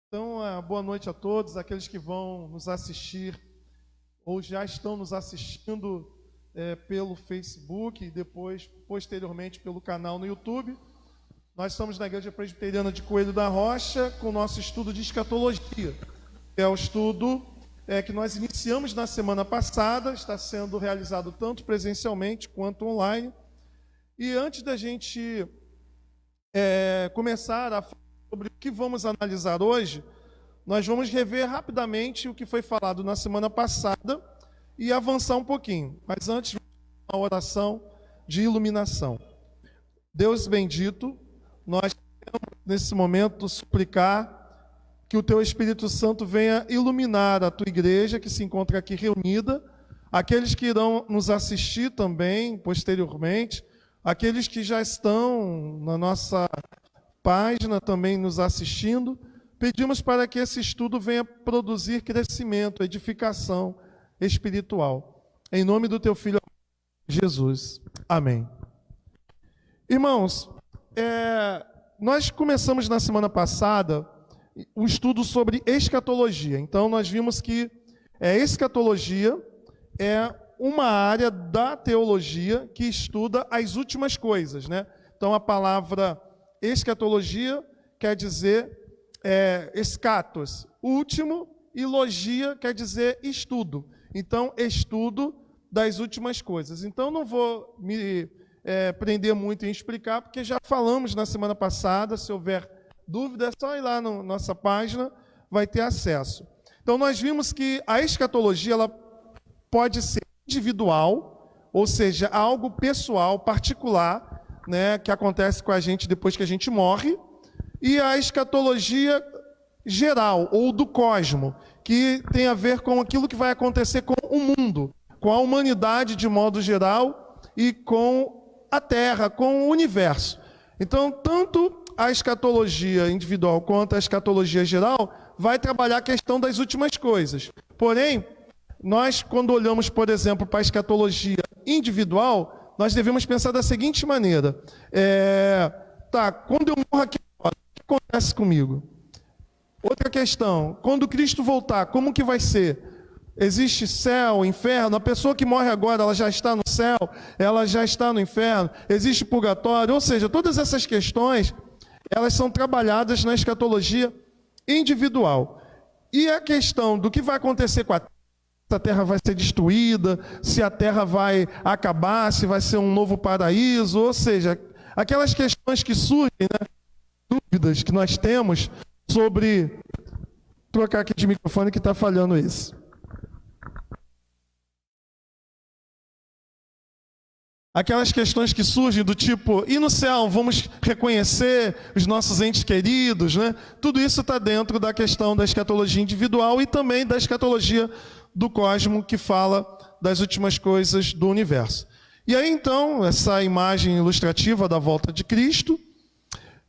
Então, boa noite a todos, aqueles que vão nos assistir ou já estão nos assistindo pelo Facebook e depois, posteriormente, pelo canal no YouTube. Nós estamos na Igreja Presbiteriana de Coelho da Rocha com o nosso estudo de escatologia. É o estudo que nós iniciamos na semana passada, está sendo realizado tanto presencialmente quanto online. E antes da gente começar a falar sobre o que vamos analisar hoje, nós vamos rever rapidamente o que foi falado na semana passada e avançar um pouquinho. Mas antes, uma oração de iluminação. Deus bendito, nós queremos nesse momento suplicar que o Teu Espírito Santo venha iluminar a Tua igreja que se encontra aqui reunida, aqueles que irão nos assistir também posteriormente, aqueles que já estão na nossa página também nos assistindo. Pedimos para que esse estudo venha produzir crescimento, edificação espiritual. Em nome do Teu Filho Jesus. Amém. Irmãos, nós começamos na semana passada um estudo sobre escatologia. Então, nós vimos que escatologia é uma área da teologia que estuda as últimas coisas, né? Então, a palavra escatologia quer dizer escatos, último, e logia quer dizer estudo. Então, estudo das últimas coisas. Então, não vou me prender muito em explicar, porque já falamos na semana passada. Se houver dúvida, é só ir lá na nossa página, vai ter acesso. Então, nós vimos que a escatologia ela pode ser individual, ou seja, algo pessoal, particular, né, que acontece com a gente depois que a gente morre, e a escatologia geral, ou do cosmo, que tem a ver com aquilo que vai acontecer com o mundo, com a humanidade de modo geral e com a Terra, com o universo. Então, tanto a escatologia individual quanto a escatologia geral vai trabalhar a questão das últimas coisas. Porém, nós, quando olhamos, por exemplo, para a escatologia individual, nós devemos pensar da seguinte maneira: quando eu morro aqui, o que acontece comigo? Outra questão: quando Cristo voltar, como que vai ser? Existe céu, inferno? A pessoa que morre agora, ela já está no céu? Ela já está no inferno? Existe purgatório? Ou seja, todas essas questões, elas são trabalhadas na escatologia individual. E a questão do que vai acontecer com a Terra, se a Terra vai ser destruída, se a Terra vai acabar, se vai ser um novo paraíso, ou seja, aquelas questões que surgem, né, dúvidas que nós temos sobre... Trocar aqui de microfone que está falhando isso. Aquelas questões que surgem do tipo, e no céu, vamos reconhecer os nossos entes queridos, né? Tudo isso está dentro da questão da escatologia individual e também da escatologia do cosmo, que fala das últimas coisas do universo. E aí, então, essa imagem ilustrativa da volta de Cristo.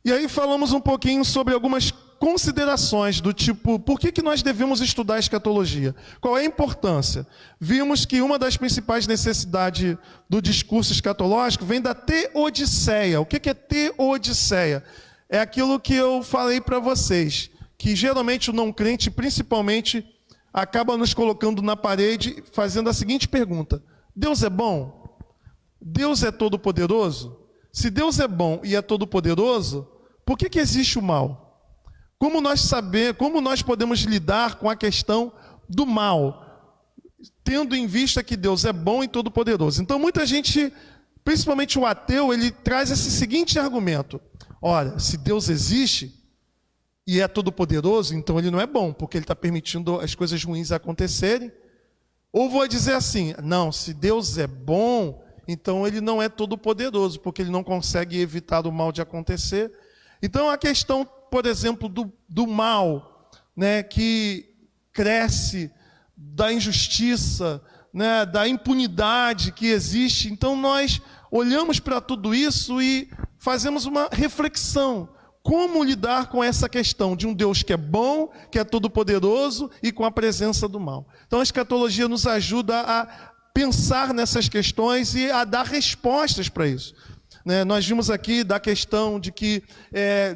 E aí falamos um pouquinho sobre algumas considerações do tipo, por que nós devemos estudar a escatologia? Qual é a importância? Vimos que uma das principais necessidades do discurso escatológico vem da teodiceia. O que é teodiceia? É aquilo que eu falei para vocês, que geralmente o não crente, principalmente, acaba nos colocando na parede, fazendo a seguinte pergunta: Deus é bom? Deus é todo-poderoso? Se Deus é bom e é todo-poderoso, por que existe o mal? Como nós podemos lidar com a questão do mal, tendo em vista que Deus é bom e todo-poderoso? Então, muita gente, principalmente o ateu, ele traz esse seguinte argumento: olha, se Deus existe e é todo-poderoso, então ele não é bom, porque ele está permitindo as coisas ruins acontecerem. Ou vou dizer assim: não, se Deus é bom, então ele não é todo-poderoso, porque ele não consegue evitar o mal de acontecer. Então, a questão, por exemplo, do mal, né, que cresce, da injustiça, né, da impunidade que existe. Então, nós olhamos para tudo isso e fazemos uma reflexão. Como lidar com essa questão de um Deus que é bom, que é todo-poderoso e com a presença do mal? Então, a escatologia nos ajuda a pensar nessas questões e a dar respostas para isso. né? Nós vimos aqui da questão de que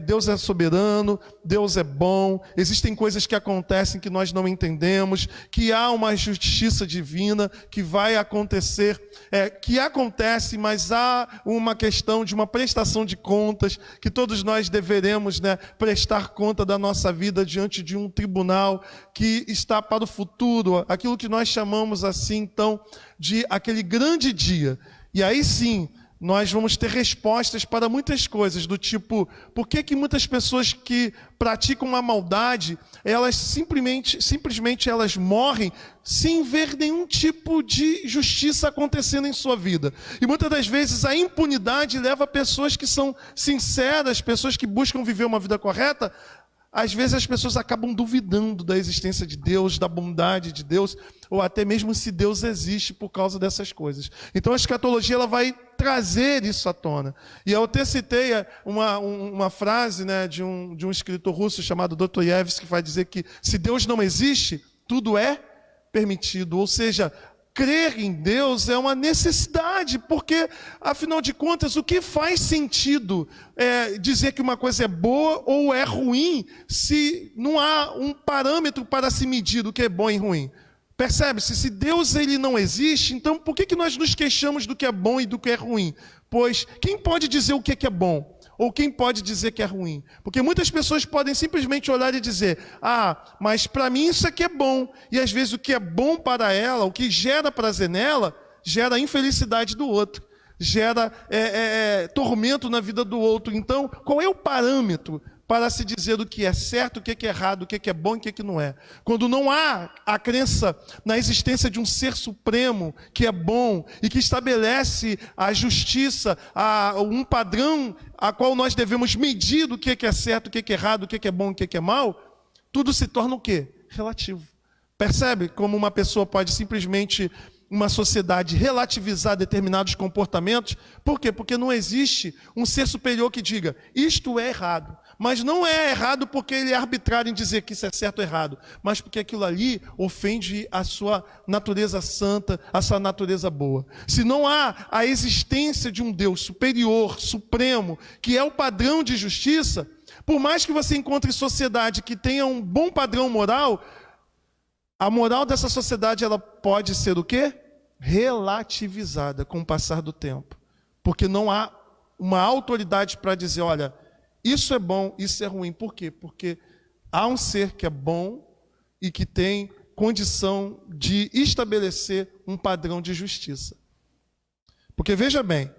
Deus é soberano, Deus é bom, existem coisas que acontecem que nós não entendemos, que há uma justiça divina que vai acontecer, que acontece, mas há uma questão de uma prestação de contas, que todos nós deveremos, né, prestar conta da nossa vida diante de um tribunal que está para o futuro, aquilo que nós chamamos assim, então, de aquele grande dia. E aí sim, nós vamos ter respostas para muitas coisas, do tipo, por que muitas pessoas que praticam uma maldade, elas simplesmente elas morrem sem ver nenhum tipo de justiça acontecendo em sua vida. E muitas das vezes a impunidade leva pessoas que são sinceras, pessoas que buscam viver uma vida correta. Às vezes as pessoas acabam duvidando da existência de Deus, da bondade de Deus, ou até mesmo se Deus existe por causa dessas coisas. Então a escatologia ela vai trazer isso à tona. E eu até citei uma frase, né, de um escritor russo chamado Dostoiévski, que vai dizer que se Deus não existe, tudo é permitido. Ou seja, crer em Deus é uma necessidade, porque, afinal de contas, o que faz sentido dizer que uma coisa é boa ou é ruim, se não há um parâmetro para se medir o que é bom e ruim? Percebe-se? Se Deus ele não existe, então por que nós nos queixamos do que é bom e do que é ruim? Pois quem pode dizer o que é bom? Ou quem pode dizer que é ruim? Porque muitas pessoas podem simplesmente olhar e dizer, mas para mim isso aqui é bom. E às vezes o que é bom para ela, o que gera prazer nela, gera infelicidade do outro. Gera tormento na vida do outro. Então, qual é o parâmetro para se dizer o que é certo, o que é errado, o que é bom e o que não é? Quando não há a crença na existência de um ser supremo que é bom e que estabelece a justiça, um padrão a qual nós devemos medir o que é certo, o que é errado, o que é bom, o que é mal, tudo se torna o quê? Relativo. Percebe como uma pessoa pode simplesmente, uma sociedade, relativizar determinados comportamentos? Por quê? Porque não existe um ser superior que diga, isto é errado. Mas não é errado porque ele é arbitrário em dizer que isso é certo ou errado, mas porque aquilo ali ofende a sua natureza santa, a sua natureza boa. Se não há a existência de um Deus superior, supremo, que é o padrão de justiça, por mais que você encontre sociedade que tenha um bom padrão moral, a moral dessa sociedade ela pode ser o quê? Relativizada com o passar do tempo. Porque não há uma autoridade para dizer, olha, isso é bom, isso é ruim. Por quê? Porque há um ser que é bom e que tem condição de estabelecer um padrão de justiça. Porque veja bem,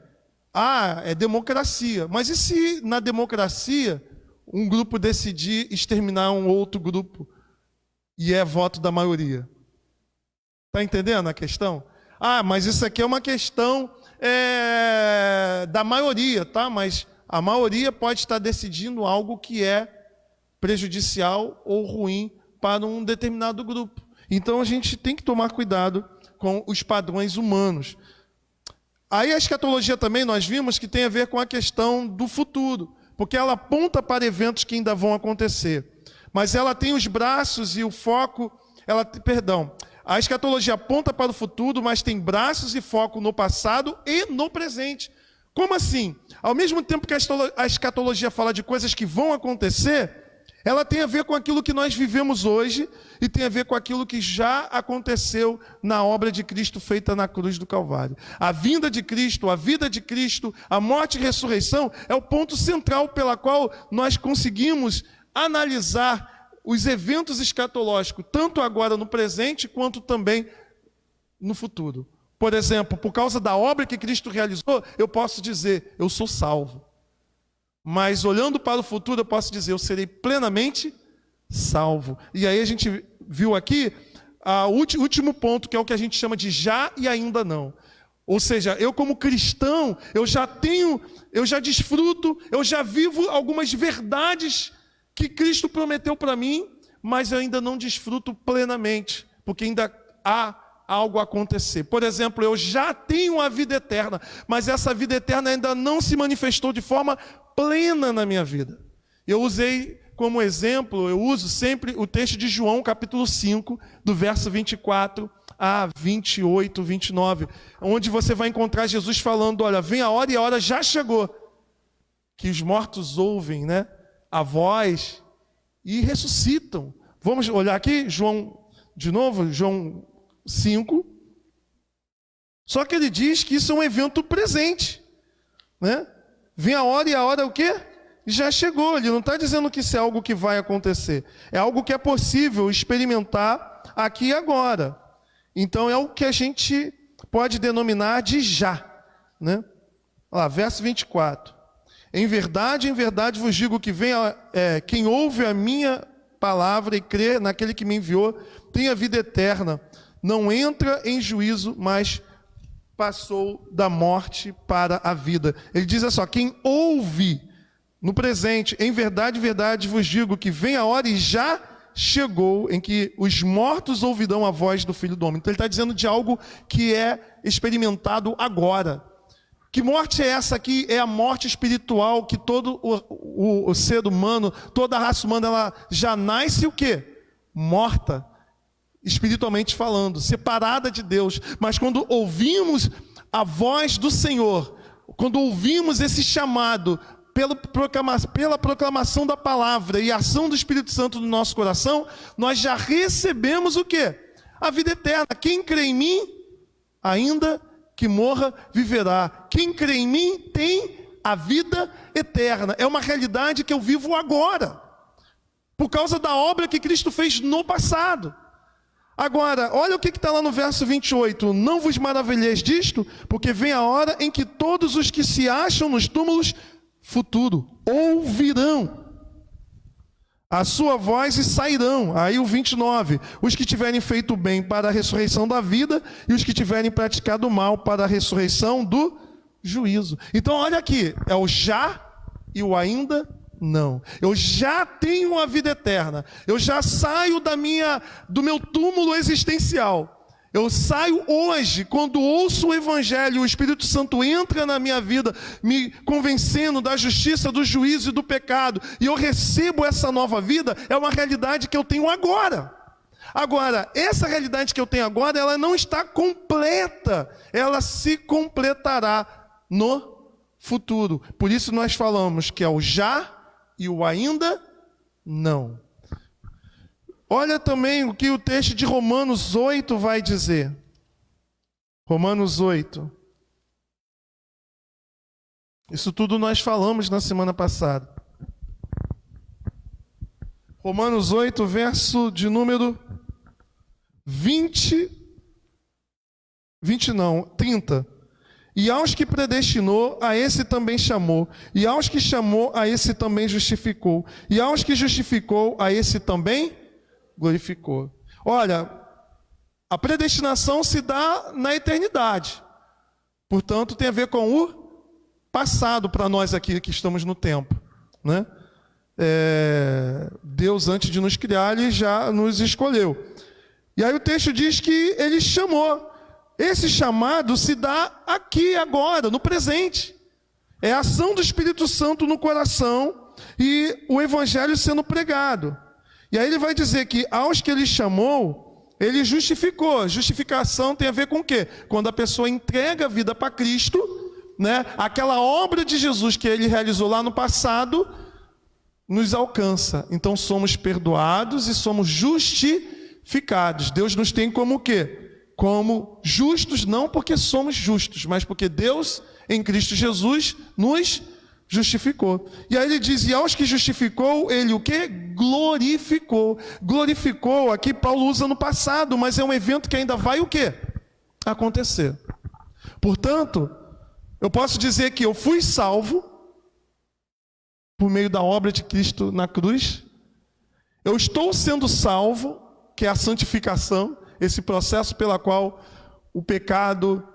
é democracia. Mas e se na democracia um grupo decidir exterminar um outro grupo e é voto da maioria? Está entendendo a questão? Mas isso aqui é uma questão da maioria, tá? Mas a maioria pode estar decidindo algo que é prejudicial ou ruim para um determinado grupo. Então a gente tem que tomar cuidado com os padrões humanos. Aí a escatologia também nós vimos que tem a ver com a questão do futuro, porque ela aponta para eventos que ainda vão acontecer. Mas ela tem os braços e o foco, a escatologia aponta para o futuro, mas tem braços e foco no passado e no presente. Como assim? Ao mesmo tempo que a escatologia fala de coisas que vão acontecer, ela tem a ver com aquilo que nós vivemos hoje e tem a ver com aquilo que já aconteceu na obra de Cristo feita na cruz do Calvário. A vinda de Cristo, a vida de Cristo, a morte e ressurreição é o ponto central pela qual nós conseguimos analisar os eventos escatológicos, tanto agora no presente quanto também no futuro. Por exemplo, por causa da obra que Cristo realizou, eu posso dizer, eu sou salvo. Mas olhando para o futuro, eu posso dizer, eu serei plenamente salvo. E aí a gente viu aqui o último ponto, que é o que a gente chama de já e ainda não. Ou seja, eu como cristão, eu já desfruto, eu já vivo algumas verdades que Cristo prometeu para mim, mas eu ainda não desfruto plenamente, porque ainda há algo acontecer. Por exemplo, eu já tenho a vida eterna, mas essa vida eterna ainda não se manifestou de forma plena na minha vida. Eu usei como exemplo, eu uso sempre o texto de João, capítulo 5, do verso 24 a 28, 29, onde você vai encontrar Jesus falando, olha, vem a hora e a hora já chegou, que os mortos ouvem, né, a voz e ressuscitam. Vamos olhar aqui, João, de novo, João 5. Só que ele diz que isso é um evento presente, né? Vem a hora e a hora o quê? Já chegou. Ele não está dizendo que isso é algo que vai acontecer. É algo que é possível experimentar aqui e agora. Então é o que a gente pode denominar de já, né? Olha lá, verso 24. Em verdade vos digo que quem ouve a minha palavra e crê naquele que me enviou, tem a vida eterna. Não entra em juízo, mas passou da morte para a vida. Ele diz assim, quem ouve no presente, em verdade vos digo que vem a hora e já chegou em que os mortos ouvirão a voz do Filho do Homem. Então ele está dizendo de algo que é experimentado agora. Que morte é essa aqui? É a morte espiritual que todo o ser humano, toda a raça humana, ela já nasce o quê? Morta, espiritualmente falando, separada de Deus. Mas quando ouvimos a voz do Senhor, quando ouvimos esse chamado pela proclamação da palavra e a ação do Espírito Santo no nosso coração, nós já recebemos o quê? A vida eterna. Quem crê em mim, ainda que morra, viverá. Quem crê em mim tem a vida eterna. É uma realidade que eu vivo agora, por causa da obra que Cristo fez no passado. Agora, olha o que está lá no verso 28. Não vos maravilheis disto, porque vem a hora em que todos os que se acham nos túmulos futuro ouvirão a sua voz e sairão. Aí o 29. Os que tiverem feito bem para a ressurreição da vida, e os que tiverem praticado mal para a ressurreição do juízo. Então olha aqui, é o já e o ainda não. Eu já tenho a vida eterna. Eu já saio do meu túmulo existencial. Eu saio hoje, quando ouço o Evangelho, o Espírito Santo entra na minha vida, me convencendo da justiça, do juízo e do pecado, e eu recebo essa nova vida, é uma realidade que eu tenho agora. Agora, essa realidade que eu tenho agora, ela não está completa, ela se completará no futuro. Por isso nós falamos que é o já e o ainda não. Olha também o que o texto de Romanos 8 vai dizer. Romanos 8. Isso tudo nós falamos na semana passada. Romanos 8, verso de número 30. E aos que predestinou, a esse também chamou. E aos que chamou, a esse também justificou. E aos que justificou, a esse também glorificou. Olha, a predestinação se dá na eternidade. Portanto, tem a ver com o passado para nós aqui que estamos no tempo, né? Deus, antes de nos criar, Ele já nos escolheu. E aí o texto diz que Ele chamou. Esse chamado se dá aqui, agora, no presente. É a ação do Espírito Santo no coração e o Evangelho sendo pregado. E aí ele vai dizer que aos que Ele chamou, Ele justificou. Justificação tem a ver com o quê? Quando a pessoa entrega a vida para Cristo, né? Aquela obra de Jesus que Ele realizou lá no passado, nos alcança. Então somos perdoados e somos justificados. Deus nos tem como o quê? Como justos, não porque somos justos, mas porque Deus, em Cristo Jesus, nos justificou. E aí ele diz, e aos que justificou, Ele o quê? Glorificou. Glorificou, aqui Paulo usa no passado, mas é um evento que ainda vai o quê? Acontecer. Portanto, eu posso dizer que eu fui salvo por meio da obra de Cristo na cruz. Eu estou sendo salvo, que é a santificação, esse processo pela qual o pecado,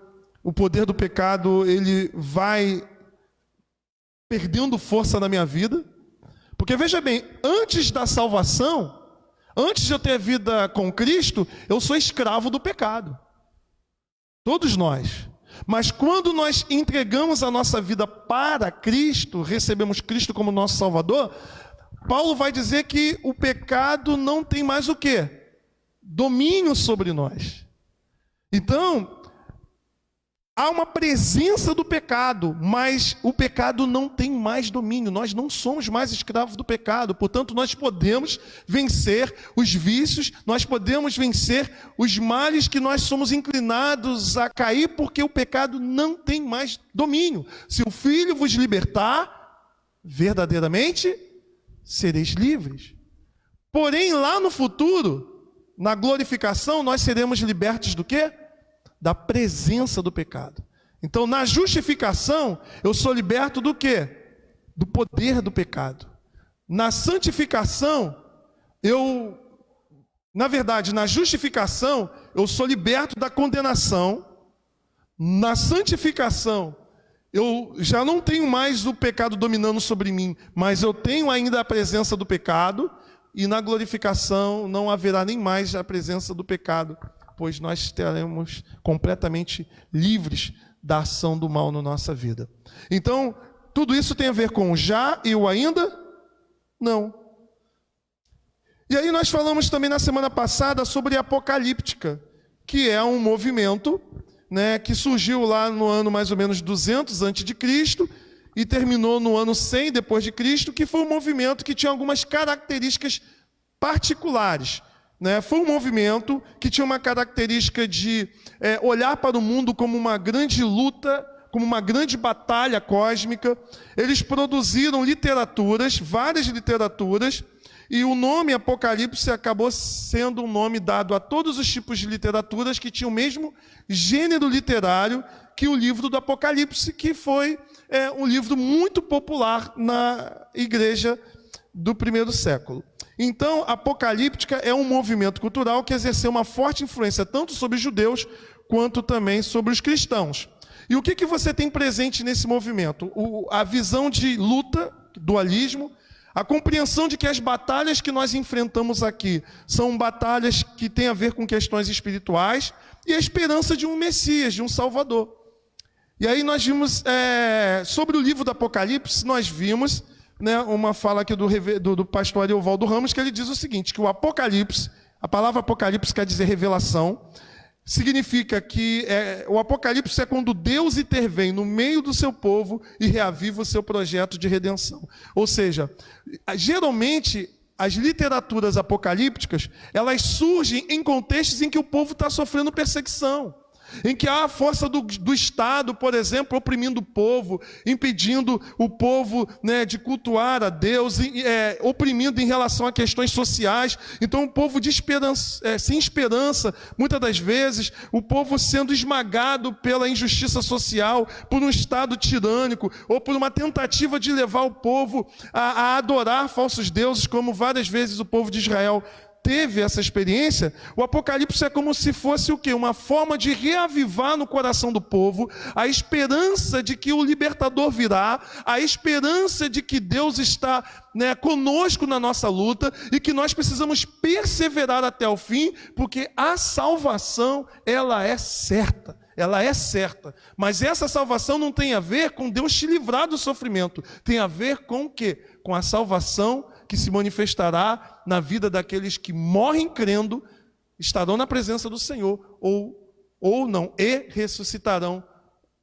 o poder do pecado, ele vai perdendo força na minha vida. Porque veja bem, antes da salvação, antes de eu ter vida com Cristo, eu sou escravo do pecado. Todos nós. Mas quando nós entregamos a nossa vida para Cristo, recebemos Cristo como nosso Salvador, Paulo vai dizer que o pecado não tem mais o quê? Domínio sobre nós. Então, há uma presença do pecado, mas o pecado não tem mais domínio. Nós não somos mais escravos do pecado. Portanto, nós podemos vencer os vícios, nós podemos vencer os males que nós somos inclinados a cair, porque o pecado não tem mais domínio. Se o Filho vos libertar, verdadeiramente sereis livres. Porém, lá no futuro, na glorificação, nós seremos libertos do quê? Da presença do pecado. Então, na justificação, eu sou liberto do quê? Do poder do pecado. Na santificação, na justificação, eu sou liberto da condenação. Na santificação, eu já não tenho mais o pecado dominando sobre mim, mas eu tenho ainda a presença do pecado, e na glorificação não haverá nem mais a presença do pecado, pois nós estaremos completamente livres da ação do mal na nossa vida. Então, tudo isso tem a ver com o já e o ainda? Não. E aí nós falamos também na semana passada sobre a apocalíptica, que é um movimento, que surgiu lá no ano mais ou menos 200 a.C. e terminou no ano 100 depois de Cristo, que foi um movimento que tinha algumas características particulares. Foi um movimento que tinha uma característica de olhar para o mundo como uma grande luta, como uma grande batalha cósmica. Eles produziram literaturas, várias literaturas, e o nome Apocalipse acabou sendo um nome dado a todos os tipos de literaturas que tinham o mesmo gênero literário que o livro do Apocalipse, que foi um livro muito popular na igreja do primeiro século. Então, a apocalíptica é um movimento cultural que exerceu uma forte influência tanto sobre os judeus quanto também sobre os cristãos. E o que você tem presente nesse movimento? A visão de luta, dualismo, a compreensão de que as batalhas que nós enfrentamos aqui são batalhas que têm a ver com questões espirituais, e a esperança de um Messias, de um Salvador. E aí nós vimos, sobre o livro do Apocalipse, nós vimos uma fala aqui do pastor Ariovaldo Ramos, que ele diz o seguinte, que o Apocalipse, a palavra Apocalipse quer dizer revelação, significa que o Apocalipse é quando Deus intervém no meio do seu povo e reaviva o seu projeto de redenção. Ou seja, geralmente as literaturas apocalípticas, elas surgem em contextos em que o povo está sofrendo perseguição, em que há a força do Estado, por exemplo, oprimindo o povo, impedindo o povo de cultuar a Deus, oprimindo em relação a questões sociais. Então o povo sem esperança, muitas das vezes, o povo sendo esmagado pela injustiça social, por um Estado tirânico, ou por uma tentativa de levar o povo a adorar falsos deuses, como várias vezes o povo de Israel teve essa experiência. O Apocalipse é como se fosse o quê? Uma forma de reavivar no coração do povo a esperança de que o libertador virá, a esperança de que Deus está conosco na nossa luta e que nós precisamos perseverar até o fim, porque a salvação, ela é certa. Ela é certa, mas essa salvação não tem a ver com Deus te livrar do sofrimento, tem a ver com o quê? Com a salvação que se manifestará na vida daqueles que morrem crendo, estarão na presença do Senhor, ou não, e ressuscitarão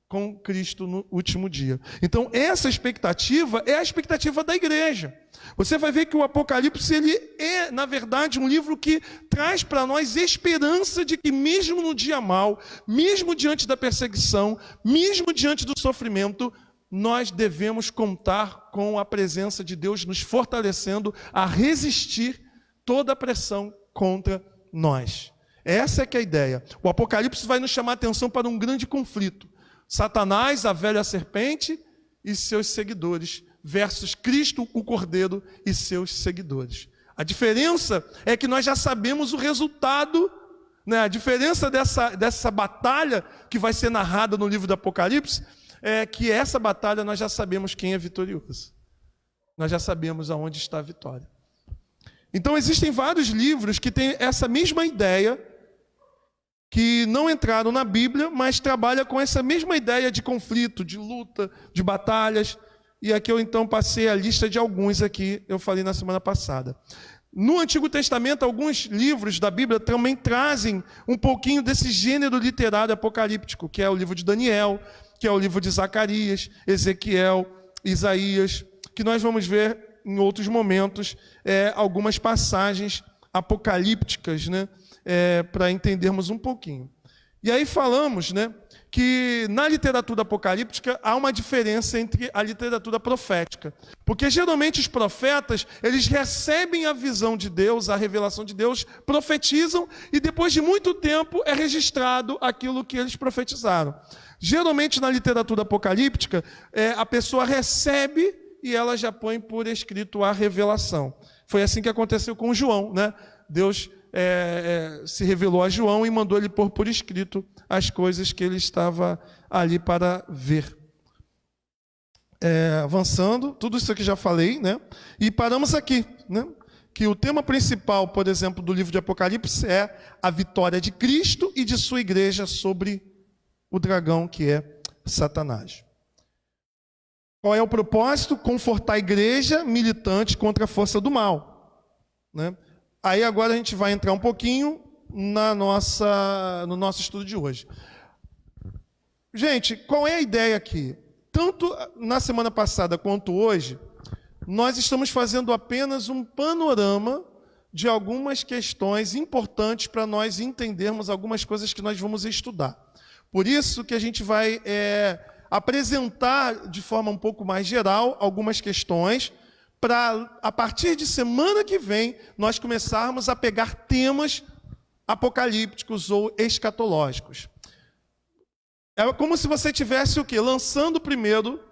com Cristo no último dia. Então, essa expectativa é a expectativa da igreja. Você vai ver que o Apocalipse, ele é, na verdade, um livro que traz para nós esperança de que mesmo no dia mau, mesmo diante da perseguição, mesmo diante do sofrimento, nós devemos contar com a presença de Deus nos fortalecendo a resistir toda a pressão contra nós. Essa é que é a ideia. O Apocalipse vai nos chamar a atenção para um grande conflito. Satanás, a velha serpente e seus seguidores, versus Cristo, o Cordeiro, e seus seguidores. A diferença é que nós já sabemos o resultado, a diferença dessa batalha que vai ser narrada no livro do Apocalipse, é que essa batalha nós já sabemos quem é vitorioso. Nós já sabemos aonde está a vitória. Então existem vários livros que têm essa mesma ideia, que não entraram na Bíblia, mas trabalham com essa mesma ideia de conflito, de luta, de batalhas. E aqui eu então passei a lista de alguns aqui, eu falei na semana passada. No Antigo Testamento, alguns livros da Bíblia também trazem um pouquinho desse gênero literário apocalíptico, que é o livro de Daniel, que é o livro de Zacarias, Ezequiel, Isaías, que nós vamos ver em outros momentos, algumas passagens apocalípticas, né, para entendermos um pouquinho. E aí falamos, né, que na literatura apocalíptica há uma diferença entre a literatura profética. Porque geralmente os profetas, eles recebem a visão de Deus, a revelação de Deus, profetizam e depois de muito tempo é registrado aquilo que eles profetizaram. Geralmente na literatura apocalíptica, a pessoa recebe e ela já põe por escrito a revelação. Foi assim que aconteceu com João, né? Deus se revelou a João e mandou ele pôr por escrito as coisas que ele estava ali para ver. Avançando, tudo isso que já falei, né? E paramos aqui, né? Que o tema principal, por exemplo, do livro de Apocalipse é a vitória de Cristo e de sua igreja sobre o dragão que é Satanás. Qual é o propósito? Confortar a igreja militante contra a força do mal, né? Aí agora a gente vai entrar um pouquinho no nosso estudo de hoje. Gente, qual é a ideia aqui? Tanto na semana passada quanto hoje, nós estamos fazendo apenas um panorama de algumas questões importantes para nós entendermos algumas coisas que nós vamos estudar. Por isso que a gente vai apresentar de forma um pouco mais geral algumas questões, para, a partir de semana que vem, nós começarmos a pegar temas apocalípticos ou escatológicos. É como se você tivesse o quê? Lançando primeiro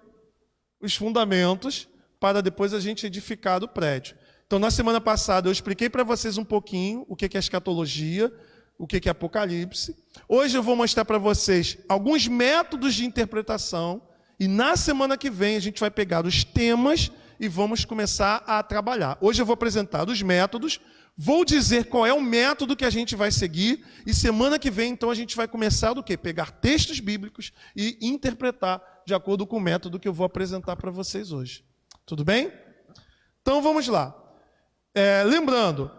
os fundamentos, para depois a gente edificar o prédio. Então, na semana passada, eu expliquei para vocês um pouquinho o que é escatologia, o que é apocalipse. Hoje eu vou mostrar para vocês alguns métodos de interpretação, e na semana que vem a gente vai pegar os temas e vamos começar a trabalhar. Hoje eu vou apresentar os métodos, vou dizer qual é o método que a gente vai seguir, e semana que vem, então, a gente vai começar do quê? Pegar textos bíblicos e interpretar de acordo com o método que eu vou apresentar para vocês hoje. Tudo bem? Então, vamos lá. Lembrando,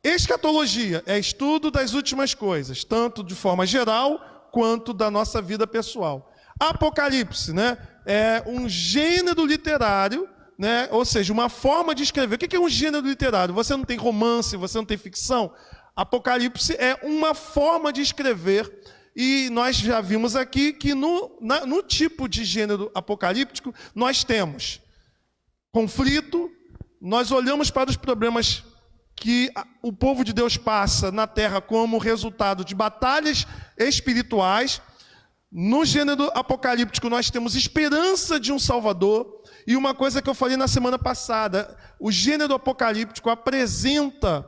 escatologia é estudo das últimas coisas, tanto de forma geral, quanto da nossa vida pessoal. Apocalipse, né, é um gênero literário, né? Ou seja, uma forma de escrever. O que é um gênero literário? Você não tem romance, você não tem ficção. Apocalipse é uma forma de escrever, e nós já vimos aqui que no tipo de gênero apocalíptico nós temos conflito, nós olhamos para os problemas que o povo de Deus passa na terra como resultado de batalhas espirituais. No gênero apocalíptico nós temos esperança de um Salvador. E uma coisa que eu falei na semana passada, o gênero apocalíptico apresenta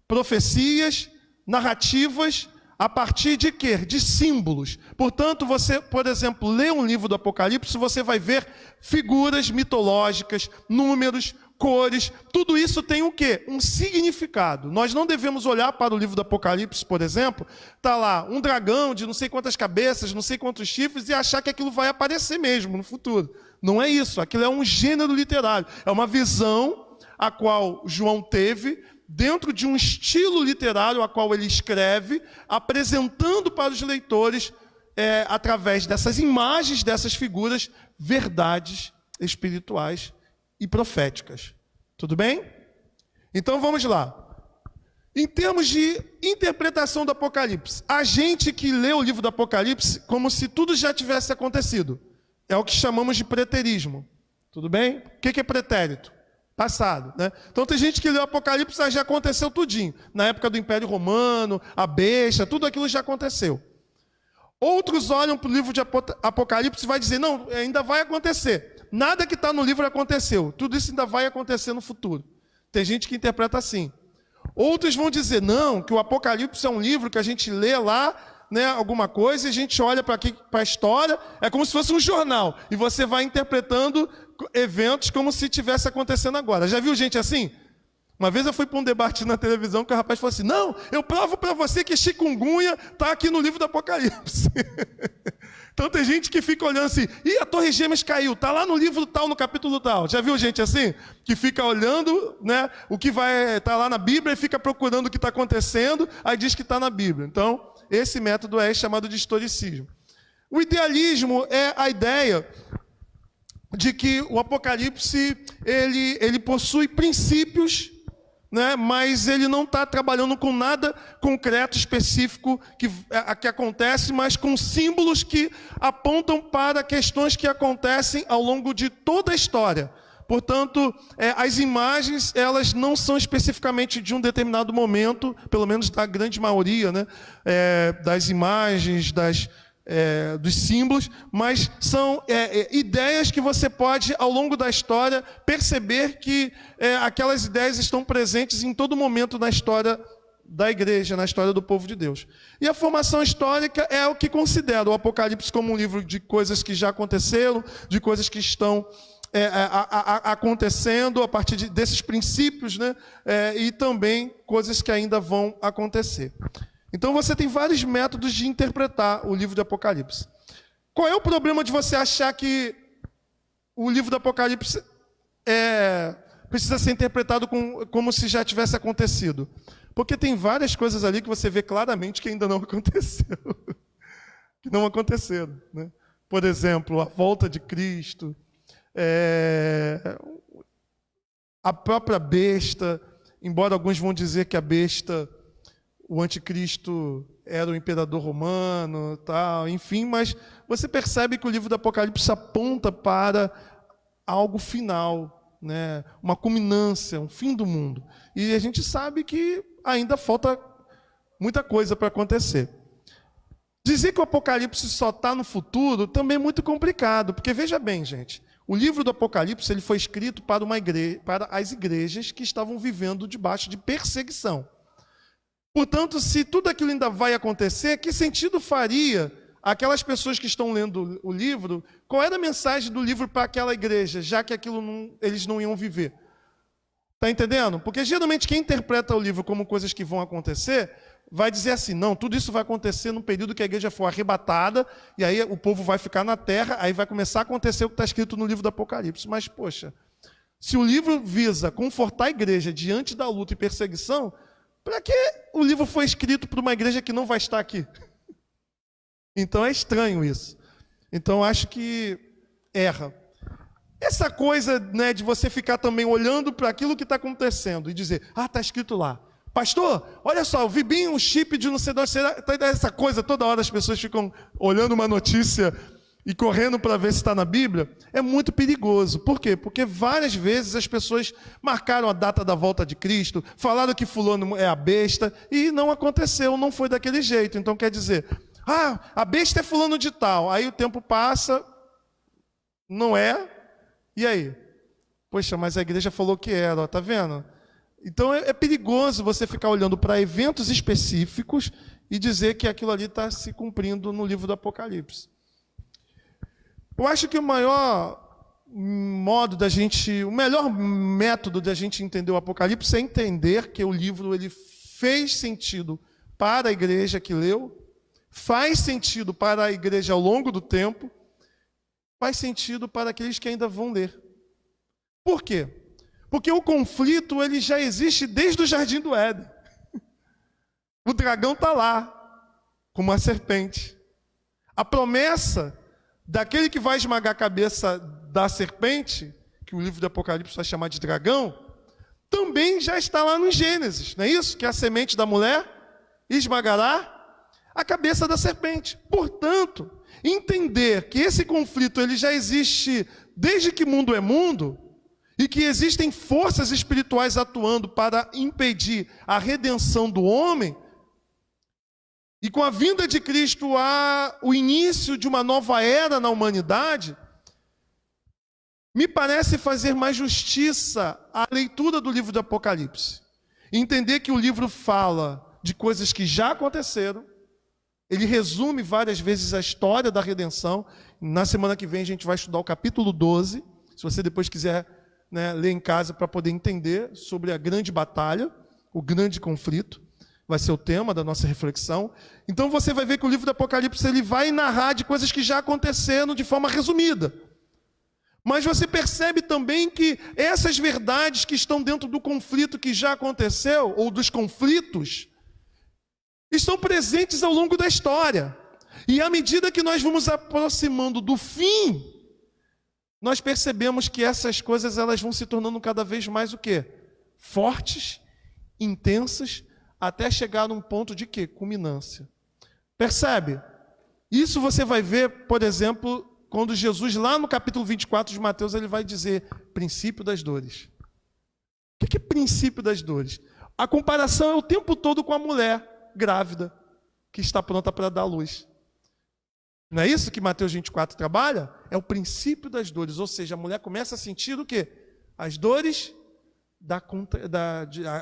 profecias, narrativas, a partir de quê? De símbolos. Portanto, você, por exemplo, lê um livro do Apocalipse, você vai ver figuras mitológicas, números, cores, tudo isso tem o quê? Um significado. Nós não devemos olhar para o livro do Apocalipse, por exemplo, está lá um dragão de não sei quantas cabeças, não sei quantos chifres, e achar que aquilo vai aparecer mesmo no futuro. Não é isso, aquilo é um gênero literário, é uma visão a qual João teve, dentro de um estilo literário a qual ele escreve, apresentando para os leitores, através dessas imagens, dessas figuras, verdades espirituais e proféticas. Tudo bem? Então vamos lá. Em termos de interpretação do Apocalipse, a gente que lê o livro do Apocalipse como se tudo já tivesse acontecido. É o que chamamos de preterismo. Tudo bem? O que é pretérito? Passado, né? Então tem gente que lê o Apocalipse, já aconteceu tudinho. Na época do Império Romano, a besta, tudo aquilo já aconteceu. Outros olham para o livro de Apocalipse e vai dizer, não, ainda vai acontecer. Nada que está no livro aconteceu. Tudo isso ainda vai acontecer no futuro. Tem gente que interpreta assim. Outros vão dizer, não, que o Apocalipse é um livro que a gente lê lá, né, alguma coisa, e a gente olha para a história, é como se fosse um jornal, e você vai interpretando eventos como se estivesse acontecendo agora. Já viu gente assim? Uma vez eu fui para um debate na televisão que o rapaz falou assim, não, eu provo para você que chikungunya está aqui no livro do Apocalipse. Então tem gente que fica olhando assim, ih, a Torre Gêmeas caiu, está lá no livro tal, no capítulo tal. Já viu gente assim? Que fica olhando, né, o que vai estar lá na Bíblia e fica procurando o que está acontecendo, aí diz que está na Bíblia. Então, esse método é chamado de historicismo. O idealismo é a ideia de que o Apocalipse ele possui princípios, né, mas ele não está trabalhando com nada concreto, específico que acontece, mas com símbolos que apontam para questões que acontecem ao longo de toda a história. Portanto, as imagens, elas não são especificamente de um determinado momento, pelo menos da grande maioria, né, das imagens, dos símbolos, mas são ideias que você pode, ao longo da história, perceber que aquelas ideias estão presentes em todo momento na história da igreja, na história do povo de Deus. E a formação histórica é o que considera o Apocalipse como um livro de coisas que já aconteceram, de coisas que estão acontecendo a partir desses princípios, né? E também coisas que ainda vão acontecer. Então você tem vários métodos de interpretar o livro de Apocalipse. Qual é o problema de você achar que o livro do Apocalipse precisa ser interpretado como se já tivesse acontecido? Porque tem várias coisas ali que você vê claramente que ainda não aconteceu. Que não aconteceram, né? Por exemplo, a volta de Cristo, a própria besta, embora alguns vão dizer que a besta, o anticristo era o imperador romano, tal, enfim, mas você percebe que o livro do Apocalipse aponta para algo final, né? Uma culminância, um fim do mundo. E a gente sabe que ainda falta muita coisa para acontecer. Dizer que o Apocalipse só está no futuro também é muito complicado, porque veja bem, gente, o livro do Apocalipse ele foi escrito para para as igrejas que estavam vivendo debaixo de perseguição. Portanto, se tudo aquilo ainda vai acontecer, que sentido faria aquelas pessoas que estão lendo o livro, qual era a mensagem do livro para aquela igreja, já que aquilo eles não iam viver? Está entendendo? Porque geralmente quem interpreta o livro como coisas que vão acontecer, vai dizer assim, não, tudo isso vai acontecer num período que a igreja for arrebatada, e aí o povo vai ficar na terra, aí vai começar a acontecer o que está escrito no livro do Apocalipse. Mas, poxa, se o livro visa confortar a igreja diante da luta e perseguição, para que o livro foi escrito para uma igreja que não vai estar aqui? Então é estranho isso. Então acho que erra. Essa coisa, né, de você ficar também olhando para aquilo que está acontecendo e dizer, está escrito lá. Pastor, olha só, eu vi bem um chip de não sei de onde, essa coisa, toda hora as pessoas ficam olhando uma notícia e correndo para ver se está na Bíblia, é muito perigoso. Por quê? Porque várias vezes as pessoas marcaram a data da volta de Cristo, falaram que fulano é a besta, e não aconteceu, não foi daquele jeito. Então quer dizer, a besta é fulano de tal, aí o tempo passa, não é, e aí? Poxa, mas a igreja falou que era, ó, tá vendo? Então é perigoso você ficar olhando para eventos específicos e dizer que aquilo ali está se cumprindo no livro do Apocalipse. Eu acho que o melhor método da gente entender o Apocalipse é entender que o livro ele fez sentido para a igreja que leu, faz sentido para a igreja ao longo do tempo, faz sentido para aqueles que ainda vão ler. Por quê? Porque o conflito ele já existe desde o Jardim do Éden. O dragão está lá, como uma serpente. A promessa daquele que vai esmagar a cabeça da serpente, que o livro do Apocalipse vai chamar de dragão, também já está lá no Gênesis, não é isso? Que a semente da mulher esmagará a cabeça da serpente. Portanto, entender que esse conflito ele já existe desde que mundo é mundo, e que existem forças espirituais atuando para impedir a redenção do homem, e com a vinda de Cristo há o início de uma nova era na humanidade, me parece fazer mais justiça à leitura do livro do Apocalipse. Entender que o livro fala de coisas que já aconteceram, ele resume várias vezes a história da redenção. Na semana que vem a gente vai estudar o capítulo 12, se você depois quiser, né, ler em casa para poder entender sobre a grande batalha, o grande conflito. vai ser o tema da nossa reflexão. Então você vai ver que o livro do Apocalipse ele vai narrar de coisas que já aconteceram de forma resumida. Mas você percebe também que essas verdades que estão dentro do conflito que já aconteceu, ou dos conflitos, estão presentes ao longo da história. E à medida que nós vamos aproximando do fim, nós percebemos que essas coisas elas vão se tornando cada vez mais o quê? Fortes, intensas, até chegar num ponto de quê? Culminância. Percebe? Isso você vai ver, por exemplo, quando Jesus, lá no capítulo 24 de Mateus, ele vai dizer princípio das dores. O que é princípio das dores? A comparação é o tempo todo com a mulher grávida, que está pronta para dar luz. Não é isso que Mateus 24 trabalha? É o princípio das dores, ou seja, a mulher começa a sentir o quê? As dores,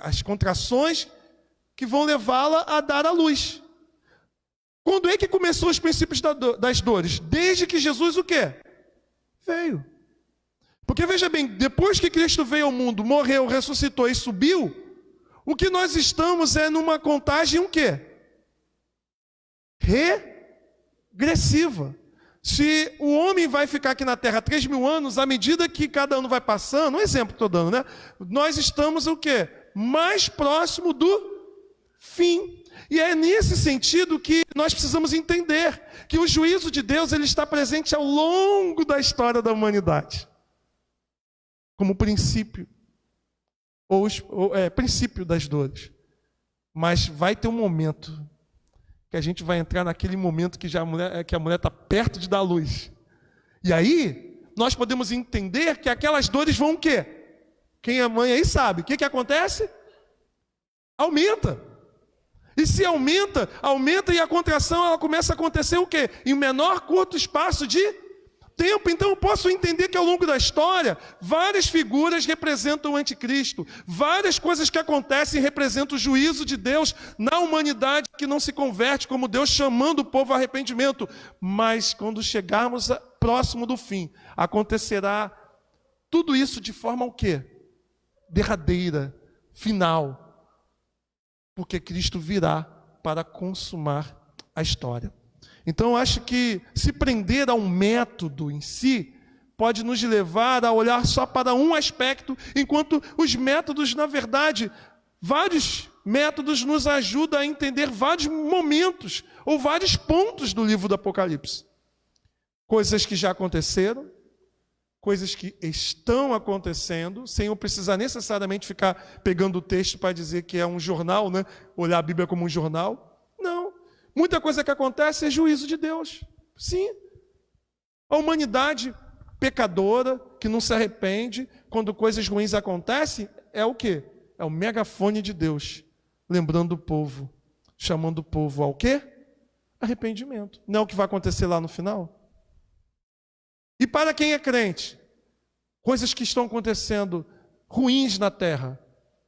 as contrações que vão levá-la a dar à luz. Quando é que começou os princípios das dores? Desde que Jesus o quê? Veio. Porque veja bem, depois que Cristo veio ao mundo, morreu, ressuscitou e subiu, o que nós estamos é numa contagem o quê? Regressiva. Se o homem vai ficar aqui na Terra 3.000 anos, à medida que cada ano vai passando, um exemplo que estou dando, né? Nós estamos o quê? Mais próximo do fim. E é nesse sentido que nós precisamos entender que o juízo de Deus ele está presente ao longo da história da humanidade. Como princípio. Princípio das dores. Mas vai ter um momento que a gente vai entrar naquele momento que a mulher está perto de dar luz. E aí, nós podemos entender que aquelas dores vão o quê? Quem é mãe aí sabe. O que acontece? Aumenta. E se aumenta e a contração ela começa a acontecer o quê? Em menor curto espaço de tempo. Então eu posso entender que ao longo da história, várias figuras representam o anticristo. Várias coisas que acontecem representam o juízo de Deus na humanidade que não se converte, como Deus chamando o povo ao arrependimento. Mas quando chegarmos próximo do fim, acontecerá tudo isso de forma o quê? Derradeira, final. Porque Cristo virá para consumar a história. Então eu acho que se prender a um método em si, pode nos levar a olhar só para um aspecto, enquanto os métodos, na verdade, vários métodos nos ajudam a entender vários momentos, ou vários pontos do livro do Apocalipse. Coisas que já aconteceram, coisas que estão acontecendo, sem eu precisar necessariamente ficar pegando o texto para dizer que é um jornal, né? Olhar a Bíblia como um jornal. Não. Muita coisa que acontece é juízo de Deus. Sim. A humanidade pecadora, que não se arrepende, quando coisas ruins acontecem, é o quê? É o megafone de Deus, lembrando o povo, chamando o povo ao quê? Arrependimento. Não é o que vai acontecer lá no final? E para quem é crente, coisas que estão acontecendo ruins na terra,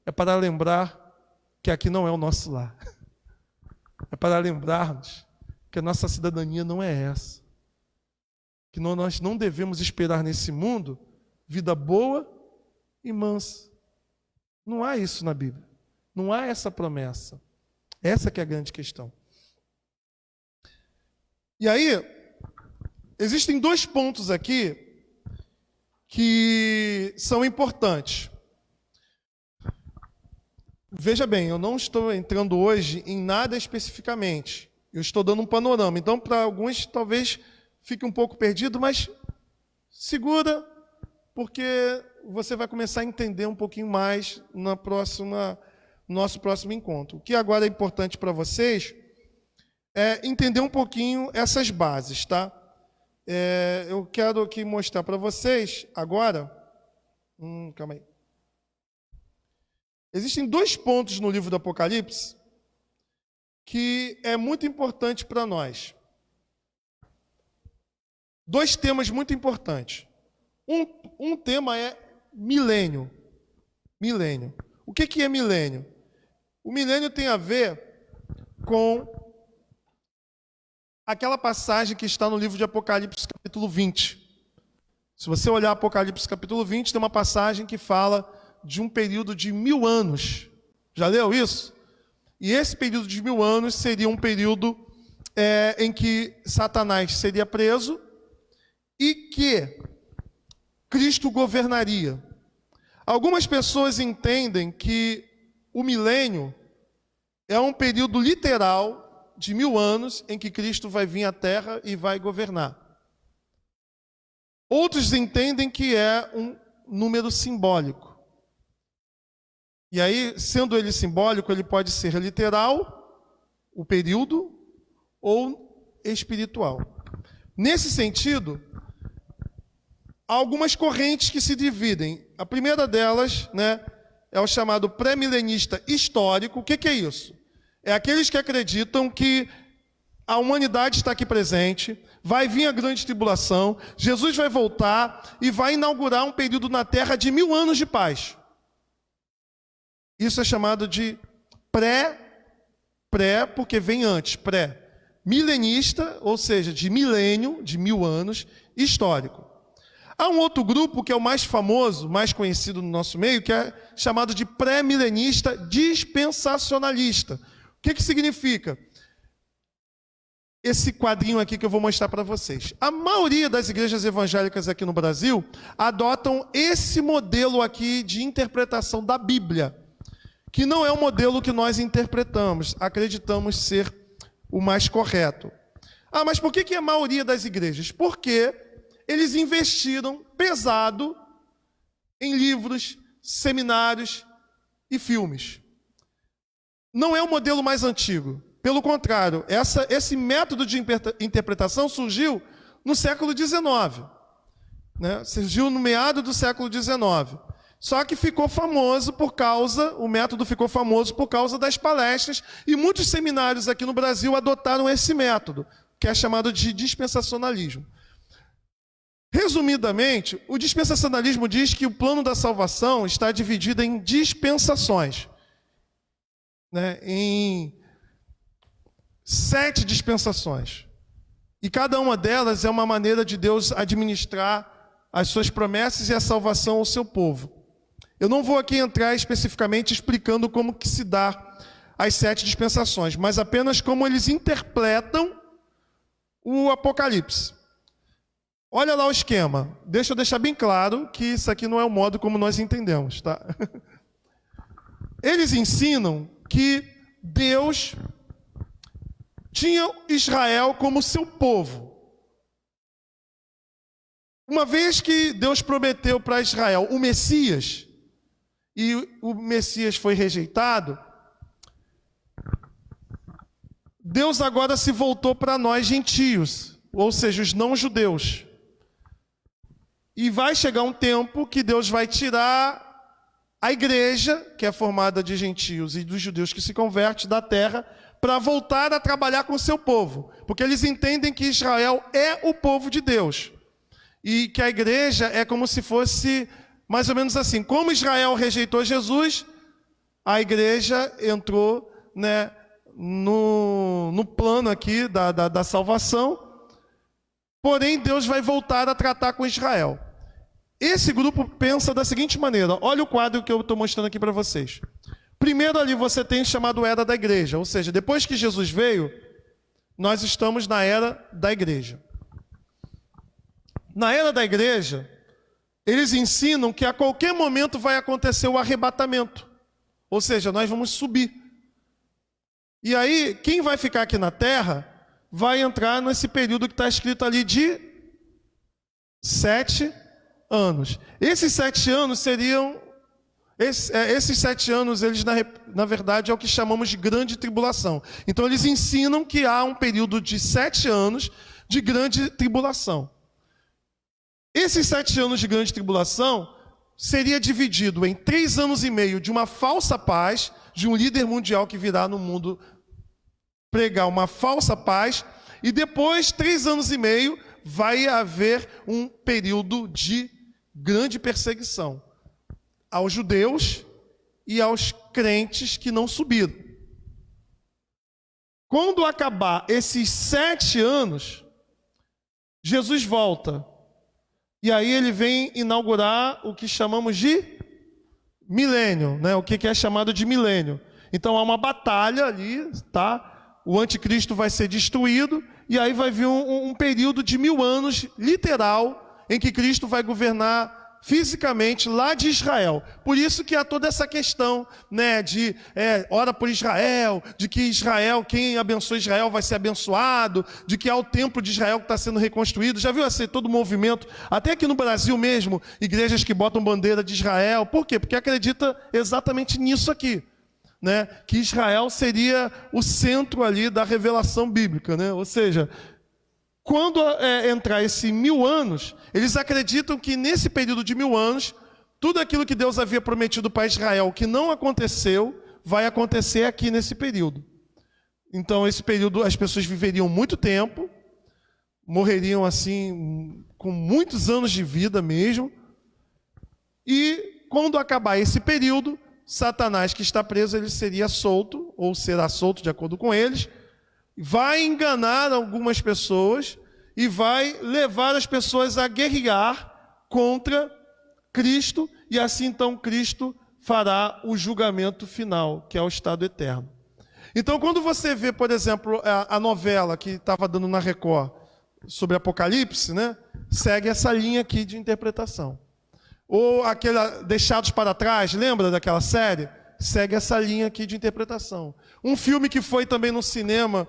é para lembrar que aqui não é o nosso lar. É para lembrarmos que a nossa cidadania não é essa. Que nós não devemos esperar nesse mundo vida boa e mansa. Não há isso na Bíblia. Não há essa promessa. Essa que é a grande questão. E aí, existem dois pontos aqui que são importantes. Veja bem, eu não estou entrando hoje em nada especificamente. Eu estou dando um panorama. Então, para alguns, talvez fique um pouco perdido, mas segura, porque você vai começar a entender um pouquinho mais no nosso próximo encontro. O que agora é importante para vocês é entender um pouquinho essas bases, tá? Eu quero aqui mostrar para vocês agora. Calma aí. Existem dois pontos no livro do Apocalipse que é muito importante para nós. Dois temas muito importantes. Um tema é milênio. Milênio. O que é milênio? O milênio tem a ver com aquela passagem que está no livro de Apocalipse, capítulo 20. Se você olhar Apocalipse, capítulo 20, tem uma passagem que fala de um período de 1000 anos. Já leu isso? E esse período de 1000 anos seria um período em que Satanás seria preso e que Cristo governaria. Algumas pessoas entendem que o milênio é um período literal de 1000 anos em que Cristo vai vir à Terra e vai governar. Outros entendem que é um número simbólico. E aí, sendo ele simbólico, ele pode ser literal, o período, ou espiritual. Nesse sentido, há algumas correntes que se dividem. A primeira delas, é o chamado pré-milenista histórico. O que é isso? É aqueles que acreditam que a humanidade está aqui presente, vai vir a grande tribulação, Jesus vai voltar e vai inaugurar um período na Terra de 1000 anos de paz. Isso é chamado de porque vem antes, milenista, ou seja, de milênio, de 1000 anos, histórico. Há um outro grupo que é o mais famoso, mais conhecido no nosso meio, que é chamado de pré-milenista dispensacionalista. O que significa? Esse quadrinho aqui que eu vou mostrar para vocês. A maioria das igrejas evangélicas aqui no Brasil adotam esse modelo aqui de interpretação da Bíblia, que não é o modelo que nós interpretamos, acreditamos ser o mais correto. Mas por que é a maioria das igrejas? Porque eles investiram pesado em livros, seminários e filmes. Não é o modelo mais antigo. Pelo contrário, esse método de interpretação surgiu no século XIX. Surgiu no meado do século XIX. Só que ficou famoso o método ficou famoso por causa das palestras, e muitos seminários aqui no Brasil adotaram esse método, que é chamado de dispensacionalismo. Resumidamente, o dispensacionalismo diz que o plano da salvação está dividido em dispensações, em 7 dispensações. E cada uma delas é uma maneira de Deus administrar as suas promessas e a salvação ao seu povo. Eu não vou aqui entrar especificamente explicando como que se dá as 7 dispensações, mas apenas como eles interpretam o Apocalipse. Olha lá o esquema. Deixa eu deixar bem claro que isso aqui não é o modo como nós entendemos, tá? Eles ensinam que Deus tinha Israel como seu povo. Uma vez que Deus prometeu para Israel o Messias, e o Messias foi rejeitado, Deus agora se voltou para nós gentios, ou seja, os não-judeus. E vai chegar um tempo que Deus vai tirar a igreja, que é formada de gentios e dos judeus que se convertem, da terra, para voltar a trabalhar com o seu povo. Porque eles entendem que Israel é o povo de Deus. E que a igreja é como se fosse mais ou menos assim. Como Israel rejeitou Jesus, a igreja entrou no plano aqui da salvação. Porém, Deus vai voltar a tratar com Israel. Esse grupo pensa da seguinte maneira. Olha o quadro que eu estou mostrando aqui para vocês. Primeiro ali você tem o chamado Era da Igreja. Ou seja, depois que Jesus veio, nós estamos na Era da Igreja. Na Era da Igreja, eles ensinam que a qualquer momento vai acontecer o arrebatamento. Ou seja, nós vamos subir. E aí, quem vai ficar aqui na Terra vai entrar nesse período que está escrito ali de 7 anos. Esses 7 anos seriam... Esses 7 anos, eles na verdade, é o que chamamos de grande tribulação. Então, eles ensinam que há um período de 7 anos de grande tribulação. Esses 7 anos de grande tribulação seria dividido em 3 anos e meio de uma falsa paz, de um líder mundial que virá no mundo pregar uma falsa paz, e depois, 3 anos e meio, vai haver um período de grande perseguição aos judeus e aos crentes que não subiram. Quando acabar esses 7 anos, Jesus volta. E aí ele vem inaugurar o que chamamos de milênio, o que é chamado de milênio. Então há uma batalha ali, tá? O anticristo vai ser destruído, e aí vai vir um período de 1000 anos, literal, em que Cristo vai governar fisicamente lá de Israel. Por isso que há toda essa questão, né, de ora por Israel, de que Israel, quem abençoa Israel vai ser abençoado, de que há o templo de Israel que está sendo reconstruído. Já viu assim, todo o movimento, até aqui no Brasil mesmo, igrejas que botam bandeira de Israel. Por quê? Porque acredita exatamente nisso aqui, né, que Israel seria o centro ali da revelação bíblica, né? Ou seja, quando entrar esse 1000 anos, eles acreditam que nesse período de 1000 anos, tudo aquilo que Deus havia prometido para Israel, que não aconteceu, vai acontecer aqui nesse período. Então, esse período, as pessoas viveriam muito tempo, morreriam assim, com muitos anos de vida mesmo, e quando acabar esse período, Satanás, que está preso, ele seria solto, ou será solto de acordo com eles, vai enganar algumas pessoas e vai levar as pessoas a guerrear contra Cristo, e assim então Cristo fará o julgamento final, que é o estado eterno. Então, quando você vê, por exemplo, a novela que estava dando na Record sobre Apocalipse, né, segue essa linha aqui de interpretação. Ou aquela Deixados para Trás, lembra daquela série? Segue essa linha aqui de interpretação. Um filme que foi também no cinema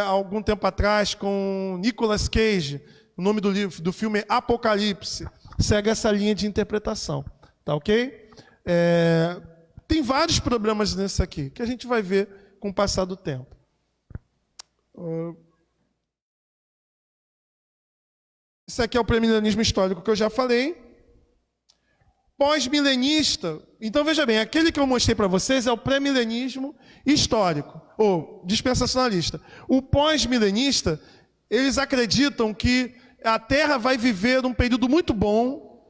há algum tempo atrás com Nicolas Cage, o nome do filme é Apocalipse, segue essa linha de interpretação, tá ok? Tem vários problemas nesse aqui, que a gente vai ver com o passar do tempo. Isso aqui é o premilenismo histórico que eu já falei. Pós-milenista, então veja bem, aquele que eu mostrei para vocês é o pré-milenismo histórico, ou dispensacionalista. O pós-milenista, eles acreditam que a Terra vai viver um período muito bom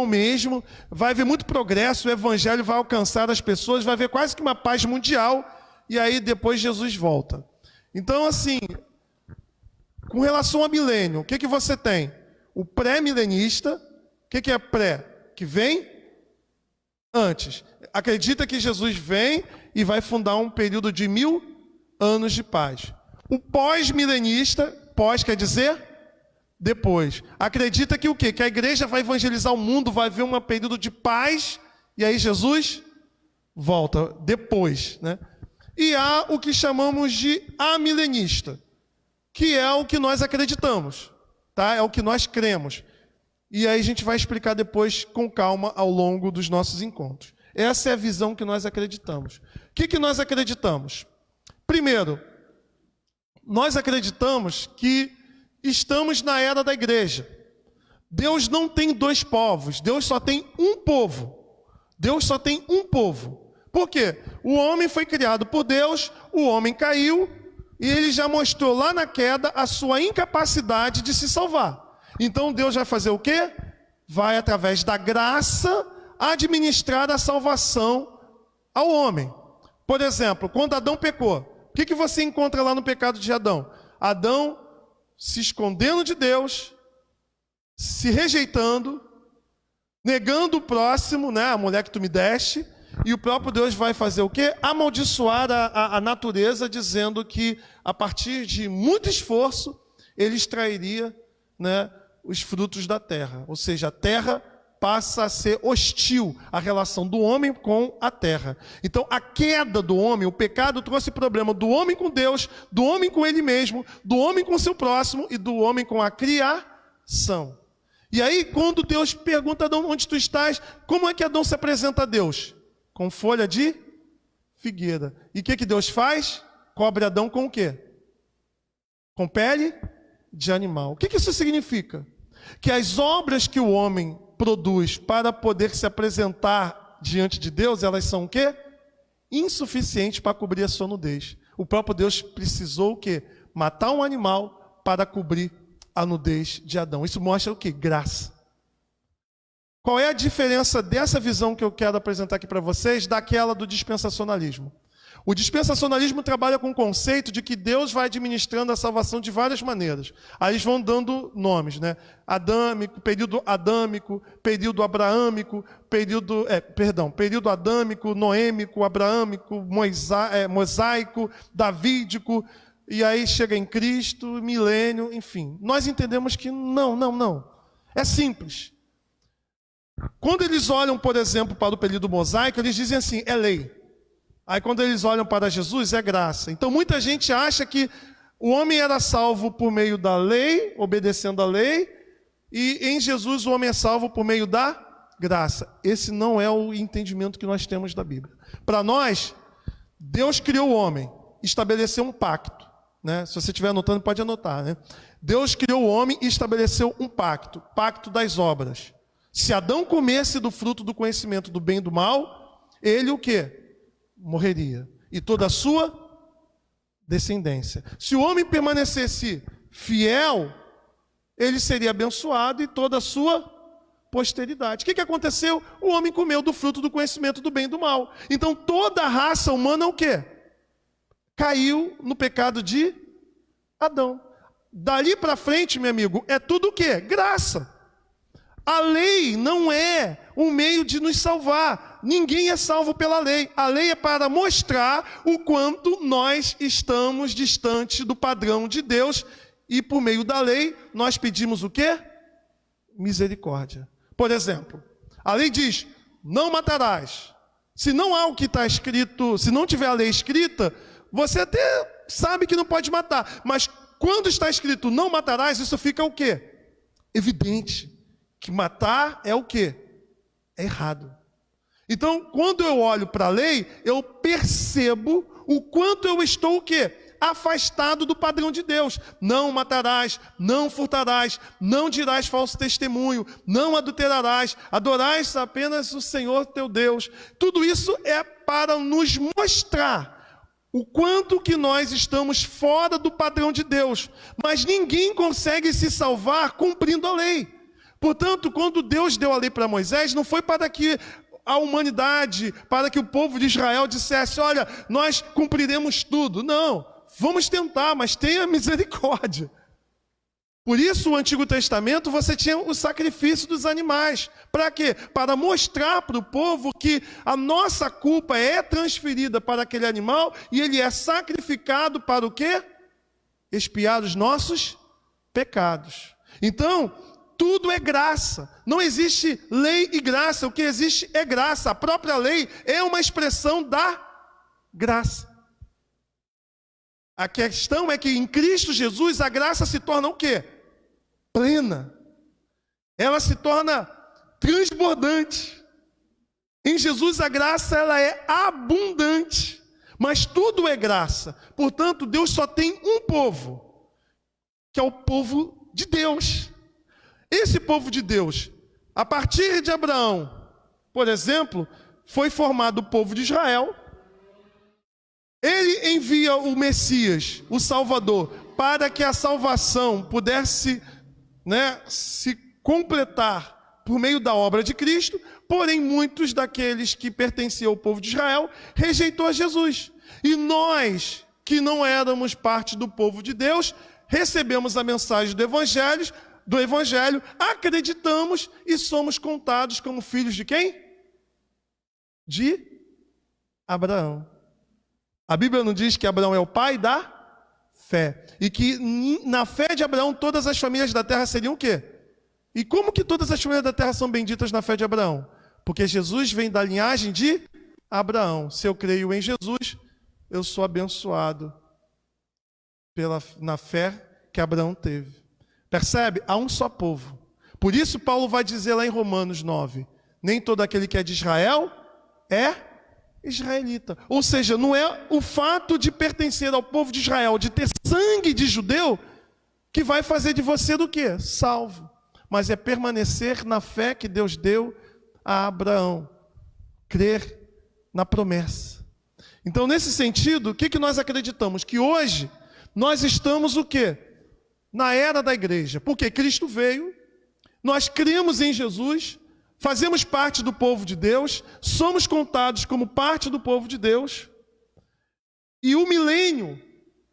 mesmo, vai haver muito progresso, o Evangelho vai alcançar as pessoas, vai haver quase que uma paz mundial, e aí depois Jesus volta. Então, assim, com relação ao milênio, o que você tem? O pré-milenista, o que é pré? Que vem antes. Acredita que Jesus vem e vai fundar um período de 1000 anos de paz. O pós-milenista, pós quer dizer depois. Acredita que o quê? Que a igreja vai evangelizar o mundo, vai haver um período de paz, e aí Jesus volta depois, né? E há o que chamamos de amilenista, que é o que nós acreditamos, tá? É o que nós cremos. E aí a gente vai explicar depois com calma ao longo dos nossos encontros. Essa é a visão que nós acreditamos. O que nós acreditamos? Primeiro, nós acreditamos que estamos na era da igreja. Deus não tem dois povos, Deus só tem um povo. Deus só tem um povo. Por quê? O homem foi criado por Deus, o homem caiu, e ele já mostrou lá na queda a sua incapacidade de se salvar. Então Deus vai fazer o quê? Vai, através da graça, administrar a salvação ao homem. Por exemplo, quando Adão pecou, o que você encontra lá no pecado de Adão? Adão se escondendo de Deus, se rejeitando, negando o próximo, né, a mulher que tu me deste, e o próprio Deus vai fazer o quê? Amaldiçoar a natureza, dizendo que a partir de muito esforço, ele extrairia, né, os frutos da terra. Ou seja, a terra passa a ser hostil à relação do homem com a terra. Então, a queda do homem, o pecado trouxe problema do homem com Deus, do homem com ele mesmo, do homem com seu próximo e do homem com a criação. E aí, quando Deus pergunta a Adão, onde tu estás? Como é que Adão se apresenta a Deus? Com folha de figueira. E o que Deus faz? Cobre Adão com o quê? Com pele de animal. O que isso significa? Que as obras que o homem produz para poder se apresentar diante de Deus, elas são o quê? Insuficientes para cobrir a sua nudez. O próprio Deus precisou o quê? Matar um animal para cobrir a nudez de Adão. Isso mostra o quê? Graça. Qual é a diferença dessa visão que eu quero apresentar aqui para vocês daquela do dispensacionalismo? O dispensacionalismo trabalha com o conceito de que Deus vai administrando a salvação de várias maneiras. Aí eles vão dando nomes, né? Período período abraâmico, período adâmico, noêmico, abraâmico, mosaico, davídico, e aí chega em Cristo, milênio, enfim. Nós entendemos que não. É simples. Quando eles olham, por exemplo, para o período mosaico, eles dizem assim, é lei. Aí quando eles olham para Jesus, é graça. Então muita gente acha que o homem era salvo por meio da lei, obedecendo a lei, e em Jesus o homem é salvo por meio da graça. Esse não é o entendimento que nós temos da Bíblia. Para nós, Deus criou o homem, estabeleceu um pacto, né? Se você estiver anotando, pode anotar, né? Deus criou o homem e estabeleceu um pacto, pacto das obras. Se Adão comesse do fruto do conhecimento do bem e do mal, ele o quê? Morreria. E toda a sua descendência. Se o homem permanecesse fiel, ele seria abençoado e toda a sua posteridade. O que aconteceu? O homem comeu do fruto do conhecimento do bem e do mal. Então toda a raça humana o quê? Caiu no pecado de Adão. Dali para frente, meu amigo, é tudo o quê? Graça. A lei não é um meio de nos salvar. Ninguém é salvo pela lei. A lei é para mostrar o quanto nós estamos distante do padrão de Deus. E por meio da lei, nós pedimos o quê? Misericórdia. Por exemplo, a lei diz, não matarás. Se não há o que está escrito, se não tiver a lei escrita, você até sabe que não pode matar. Mas quando está escrito não matarás, isso fica o quê? Evidente. Que matar é o quê? É errado. Então, quando eu olho para a lei, eu percebo o quanto eu estou o quê? Afastado do padrão de Deus. Não matarás, não furtarás, não dirás falso testemunho, não adulterarás, adorarás apenas o Senhor teu Deus. Tudo isso é para nos mostrar o quanto que nós estamos fora do padrão de Deus. Mas ninguém consegue se salvar cumprindo a lei. Portanto, quando Deus deu a lei para Moisés, não foi para que a humanidade, para que o povo de Israel dissesse, olha, nós cumpriremos tudo. Não, vamos tentar, mas tenha misericórdia. Por isso, o Antigo Testamento, você tinha o sacrifício dos animais. Para quê? Para mostrar para o povo que a nossa culpa é transferida para aquele animal e ele é sacrificado para o quê? Expiar os nossos pecados. Então, tudo é graça. Não existe lei e graça. O que existe é graça. A própria lei é uma expressão da graça. A questão é que em Cristo Jesus a graça se torna o quê? Plena. Ela se torna transbordante. Em Jesus a graça ela é abundante. Mas tudo é graça. Portanto, Deus só tem um povo, que é o povo de Deus. Esse povo de Deus, a partir de Abraão, por exemplo, foi formado o povo de Israel. Ele envia o Messias, o Salvador, para que a salvação pudesse, se completar por meio da obra de Cristo. Porém, muitos daqueles que pertenciam ao povo de Israel rejeitou a Jesus. E nós, que não éramos parte do povo de Deus, recebemos a mensagem do Evangelho, acreditamos e somos contados como filhos de quem? De Abraão. A Bíblia não diz que Abraão é o pai da fé. E que na fé de Abraão todas as famílias da terra seriam o quê? E como que todas as famílias da terra são benditas na fé de Abraão? Porque Jesus vem da linhagem de Abraão. Se eu creio em Jesus, eu sou abençoado na fé que Abraão teve. Percebe? Há um só povo. Por isso Paulo vai dizer lá em Romanos 9, nem todo aquele que é de Israel é israelita. Ou seja, não é o fato de pertencer ao povo de Israel, de ter sangue de judeu, que vai fazer de você do quê? Salvo. Mas é permanecer na fé que Deus deu a Abraão. Crer na promessa. Então, nesse sentido, o que nós acreditamos? Que hoje nós estamos o quê? Na era da igreja. Porque Cristo veio, nós cremos em Jesus, fazemos parte do povo de Deus, somos contados como parte do povo de Deus. E o milênio,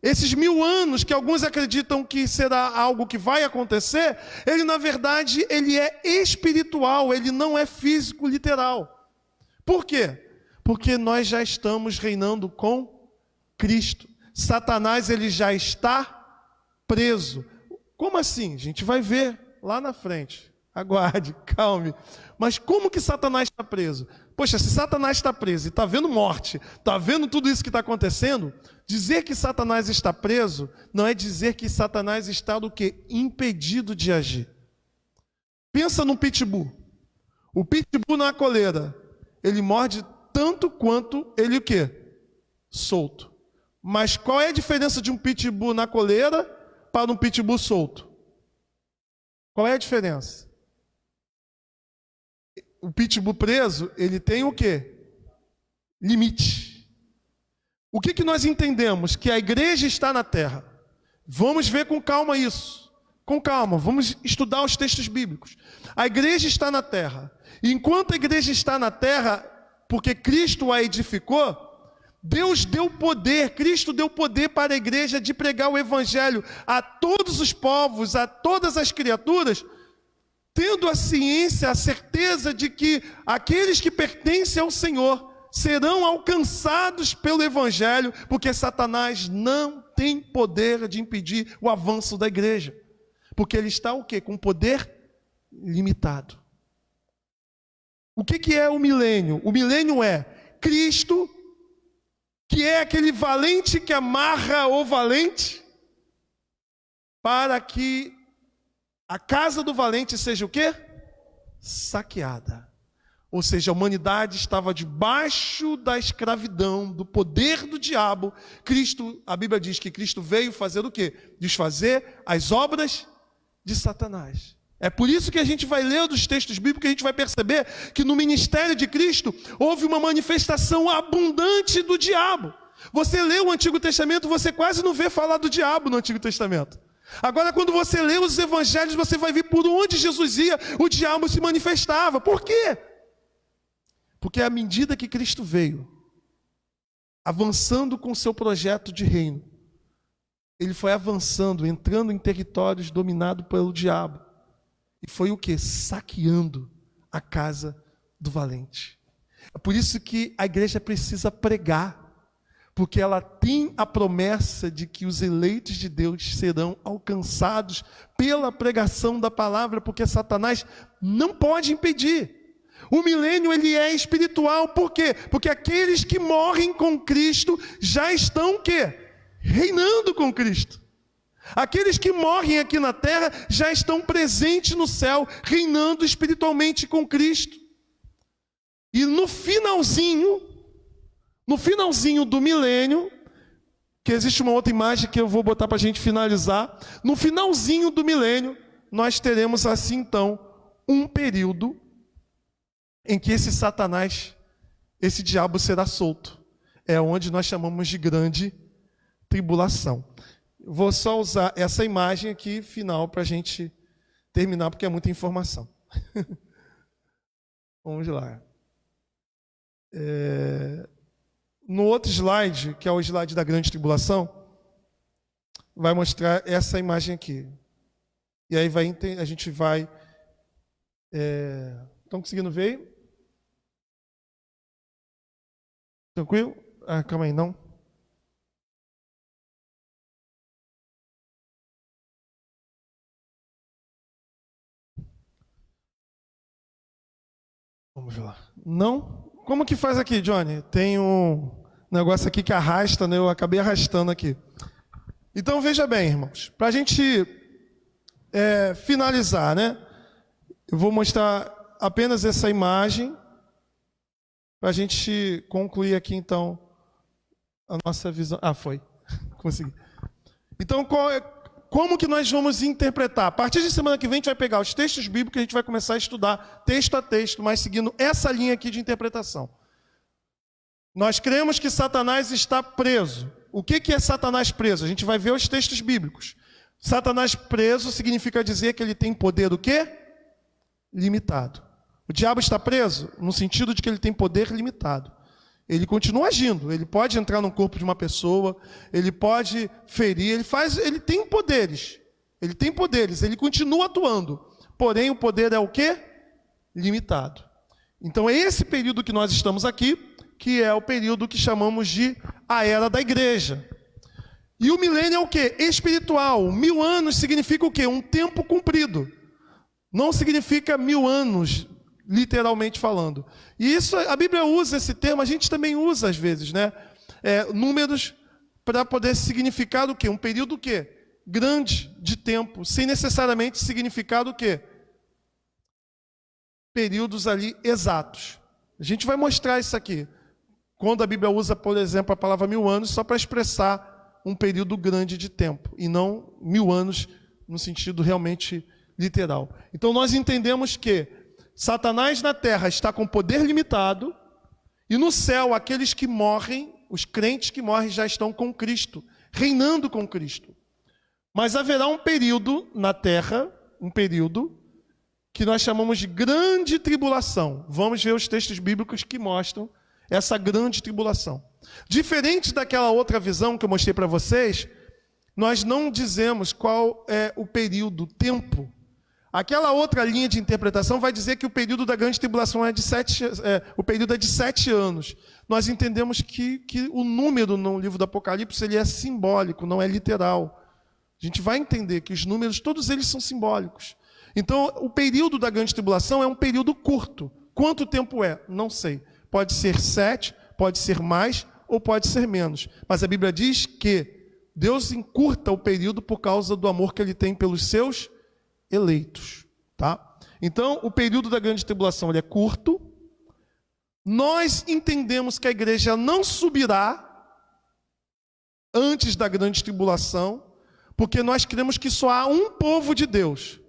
esses 1000 anos que alguns acreditam que será algo que vai acontecer, ele na verdade ele é espiritual, ele não é físico, literal. Por quê? Porque nós já estamos reinando com Cristo. Satanás ele já está preso. Como assim? A gente vai ver lá na frente. Aguarde, calme. Mas como que Satanás está preso? Poxa, se Satanás está preso e está vendo morte, está vendo tudo isso que está acontecendo, dizer que Satanás está preso não é dizer que Satanás está do quê? Impedido de agir. Pensa num pitbull. O pitbull na coleira, ele morde tanto quanto ele o quê? Solto. Mas qual é a diferença de um pitbull na coleira para um pitbull solto? Qual é a diferença? O pitbull preso, ele tem o quê? Limite. O que nós entendemos? Que a igreja está na terra. Vamos ver com calma isso. Com calma, vamos estudar os textos bíblicos. A igreja está na terra. E enquanto a igreja está na terra, porque Cristo a edificou, Deus deu poder, Cristo deu poder para a igreja de pregar o evangelho a todos os povos, a todas as criaturas, tendo a ciência, a certeza de que aqueles que pertencem ao Senhor serão alcançados pelo evangelho, porque Satanás não tem poder de impedir o avanço da igreja, porque ele está o quê? Com poder limitado. O que é o milênio? O milênio é Cristo, que é aquele valente que amarra o valente, para que a casa do valente seja o quê? Saqueada. Ou seja, a humanidade estava debaixo da escravidão, do poder do diabo. Cristo, a Bíblia diz que Cristo veio fazer o quê? Desfazer as obras de Satanás. É por isso que a gente vai ler dos textos bíblicos, que a gente vai perceber que no ministério de Cristo houve uma manifestação abundante do diabo. Você lê o Antigo Testamento, você quase não vê falar do diabo no Antigo Testamento. Agora, quando você lê os evangelhos, você vai ver por onde Jesus ia, o diabo se manifestava. Por quê? Porque à medida que Cristo veio, avançando com o seu projeto de reino, ele foi avançando, entrando em territórios dominados pelo diabo. E foi o quê? Saqueando a casa do valente. É por isso que a igreja precisa pregar, porque ela tem a promessa de que os eleitos de Deus serão alcançados pela pregação da palavra, porque Satanás não pode impedir. O milênio ele é espiritual, por quê? Porque aqueles que morrem com Cristo já estão o quê? Reinando com Cristo. Aqueles que morrem aqui na terra já estão presentes no céu, reinando espiritualmente com Cristo. E no finalzinho do milênio, que existe uma outra imagem que eu vou botar para a gente finalizar, no finalzinho do milênio, nós teremos assim então, um período em que esse Satanás, esse diabo será solto. É onde nós chamamos de grande tribulação. Vou só usar essa imagem aqui, final, para a gente terminar, porque é muita informação. Vamos lá. No outro slide, que é o slide da grande tribulação, vai mostrar essa imagem aqui. E aí a gente vai... Estão conseguindo ver? Tranquilo? Calma aí, não? Vamos lá. Não? Como que faz aqui, Johnny? Tem um negócio aqui que arrasta, né? Eu acabei arrastando aqui. Então, veja bem, irmãos. Para a gente finalizar, né? Eu vou mostrar apenas essa imagem para a gente concluir aqui, então, a nossa visão. Foi. Consegui. Então, como que nós vamos interpretar? A partir de semana que vem, a gente vai pegar os textos bíblicos e a gente vai começar a estudar texto a texto, mas seguindo essa linha aqui de interpretação. Nós cremos que Satanás está preso. O que é Satanás preso? A gente vai ver os textos bíblicos. Satanás preso significa dizer que ele tem poder o quê? Limitado. O diabo está preso no sentido de que ele tem poder limitado. Ele continua agindo, ele pode entrar no corpo de uma pessoa, ele pode ferir, ele tem poderes, ele continua atuando, porém o poder é o quê? Limitado. Então é esse período que nós estamos aqui, que é o período que chamamos de a era da igreja. E o milênio é o quê? Espiritual. 1000 anos significa o quê? Um tempo cumprido. Não significa 1000 anos, literalmente falando. E isso, a Bíblia usa esse termo, a gente também usa às vezes, né? Números para poder significar o quê? Um período o quê? Grande de tempo, sem necessariamente significar o quê? Períodos ali exatos. A gente vai mostrar isso aqui. Quando a Bíblia usa, por exemplo, a palavra 1000 anos, só para expressar um período grande de tempo, e não 1000 anos no sentido realmente literal. Então nós entendemos que Satanás na terra está com poder limitado, e no céu aqueles que morrem, os crentes que morrem já estão com Cristo, reinando com Cristo. Mas haverá um período na terra, um período que nós chamamos de grande tribulação. Vamos ver os textos bíblicos que mostram essa grande tribulação. Diferente daquela outra visão que eu mostrei para vocês, nós não dizemos qual é o período, o tempo. Aquela outra linha de interpretação vai dizer que o período da grande tribulação o período é de 7 anos. Nós entendemos que o número no livro do Apocalipse ele é simbólico, não é literal. A gente vai entender que os números, todos eles são simbólicos. Então, o período da grande tribulação é um período curto. Quanto tempo é? Não sei. Pode ser 7, pode ser mais ou pode ser menos. Mas a Bíblia diz que Deus encurta o período por causa do amor que Ele tem pelos seus eleitos. Tá? Então, o período da grande tribulação ele é curto. Nós entendemos que a igreja não subirá antes da grande tribulação, porque nós cremos que só há um povo de Deus.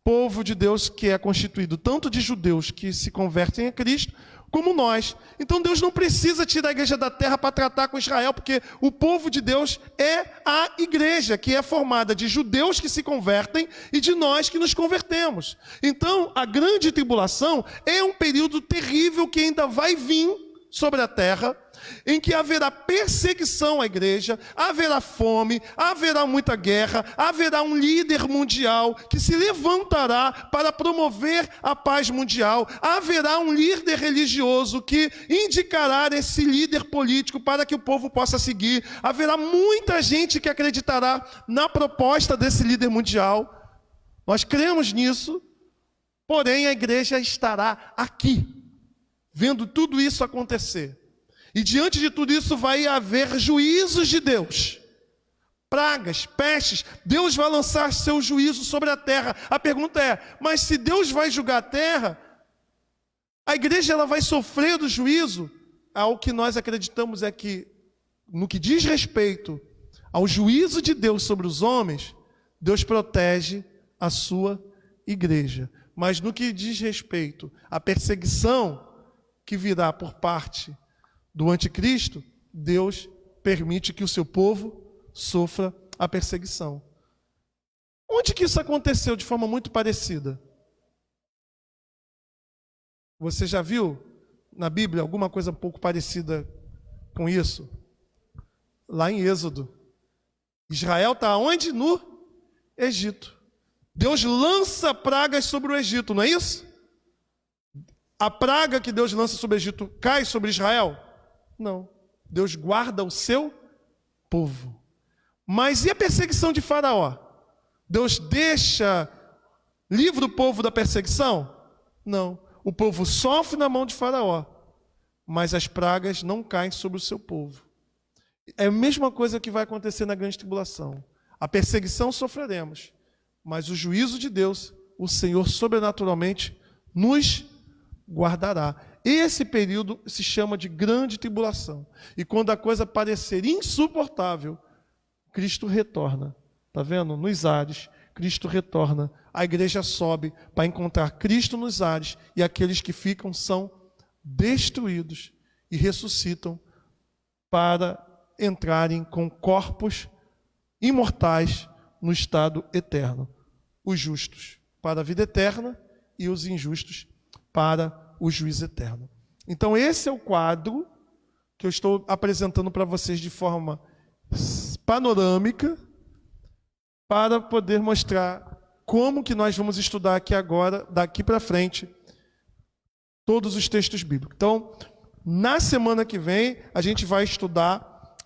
Povo de Deus que é constituído tanto de judeus que se convertem a Cristo, como nós. Então Deus não precisa tirar a igreja da terra para tratar com Israel, porque o povo de Deus é a igreja, que é formada de judeus que se convertem e de nós que nos convertemos. Então a grande tribulação é um período terrível que ainda vai vir sobre a terra, em que haverá perseguição à igreja, haverá fome, haverá muita guerra, haverá um líder mundial que se levantará para promover a paz mundial, haverá um líder religioso que indicará esse líder político para que o povo possa seguir, haverá muita gente que acreditará na proposta desse líder mundial. Nós cremos nisso, porém a igreja estará aqui, vendo tudo isso acontecer. E diante de tudo isso vai haver juízos de Deus. Pragas, pestes. Deus vai lançar seu juízo sobre a terra. A pergunta é, mas se Deus vai julgar a terra, a igreja ela vai sofrer do juízo? O que nós acreditamos é que, no que diz respeito ao juízo de Deus sobre os homens, Deus protege a sua igreja. Mas no que diz respeito à perseguição que virá por parte do anticristo, Deus permite que o seu povo sofra a perseguição. Onde que isso aconteceu de forma muito parecida? Você já viu na Bíblia alguma coisa um pouco parecida com isso? Lá em Êxodo. Israel está onde? No Egito. Deus lança pragas sobre o Egito, não é isso? A praga que Deus lança sobre o Egito cai sobre Israel? Não. Deus guarda o seu povo. Mas e a perseguição de Faraó? Deus deixa livre o povo da perseguição? Não. O povo sofre na mão de Faraó, mas as pragas não caem sobre o seu povo. É a mesma coisa que vai acontecer na grande tribulação. A perseguição sofreremos, mas o juízo de Deus, o Senhor sobrenaturalmente nos guardará. Esse período se chama de grande tribulação. E quando a coisa parecer insuportável, Cristo retorna. Está vendo? Nos ares, Cristo retorna. A igreja sobe para encontrar Cristo nos ares e aqueles que ficam são destruídos e ressuscitam para entrarem com corpos imortais no estado eterno. Os justos para a vida eterna e os injustos para o juízo eterno. Então esse é o quadro que eu estou apresentando para vocês de forma panorâmica, para poder mostrar como que nós vamos estudar aqui agora, daqui para frente, todos os textos bíblicos. Então, na semana que vem, a gente vai estudar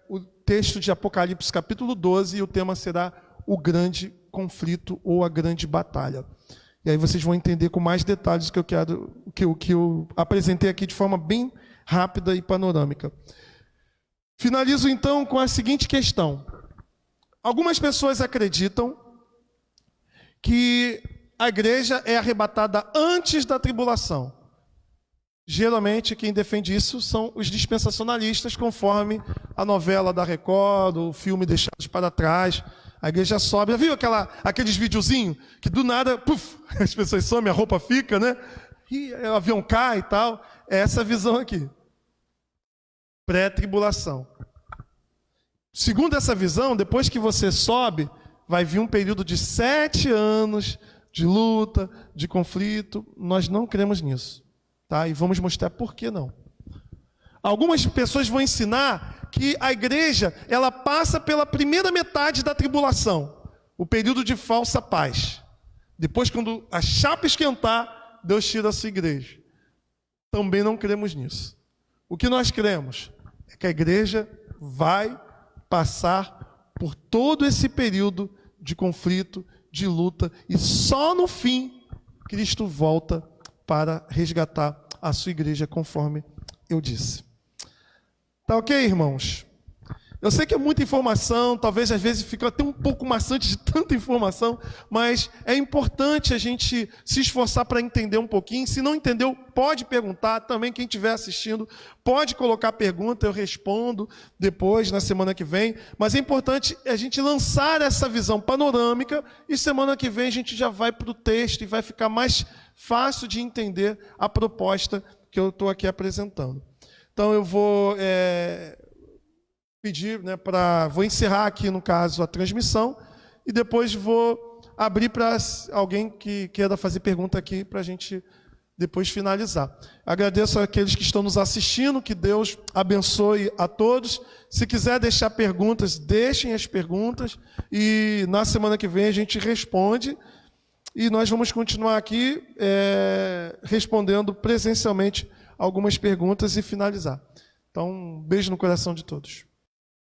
o texto de Apocalipse, capítulo 12, e o tema será o grande conflito ou a grande batalha. E aí vocês vão entender com mais detalhes o que eu apresentei aqui de forma bem rápida e panorâmica. Finalizo então com a seguinte questão. Algumas pessoas acreditam que a igreja é arrebatada antes da tribulação. Geralmente quem defende isso são os dispensacionalistas, conforme a novela da Record, o filme Deixados para Trás. A igreja sobe. Já viu aqueles videozinhos que do nada, puf, as pessoas somem, a roupa fica, né? E o avião cai e tal. É essa visão aqui. Pré-tribulação. Segundo essa visão, depois que você sobe, vai vir um período de 7 anos de luta, de conflito. Nós não cremos nisso. Tá? E vamos mostrar por que não. Algumas pessoas vão ensinar que a igreja ela passa pela primeira metade da tribulação, o período de falsa paz. Depois, quando a chapa esquentar, Deus tira a sua igreja. Também não cremos nisso. O que nós cremos é que a igreja vai passar por todo esse período de conflito, de luta, e só no fim Cristo volta para resgatar a sua igreja, conforme eu disse. Tá ok, irmãos? Eu sei que é muita informação, talvez às vezes fica até um pouco maçante de tanta informação, mas é importante a gente se esforçar para entender um pouquinho. Se não entendeu, pode perguntar. Também quem estiver assistindo pode colocar pergunta, eu respondo depois, na semana que vem. Mas é importante a gente lançar essa visão panorâmica e semana que vem a gente já vai para o texto e vai ficar mais fácil de entender a proposta que eu estou aqui apresentando. Então eu vou pedir, vou encerrar aqui, no caso, a transmissão e depois vou abrir para alguém que queira fazer pergunta aqui para a gente depois finalizar. Agradeço àqueles que estão nos assistindo, que Deus abençoe a todos. Se quiser deixar perguntas, deixem as perguntas e na semana que vem a gente responde e nós vamos continuar aqui respondendo presencialmente algumas perguntas e finalizar. Então, um beijo no coração de todos.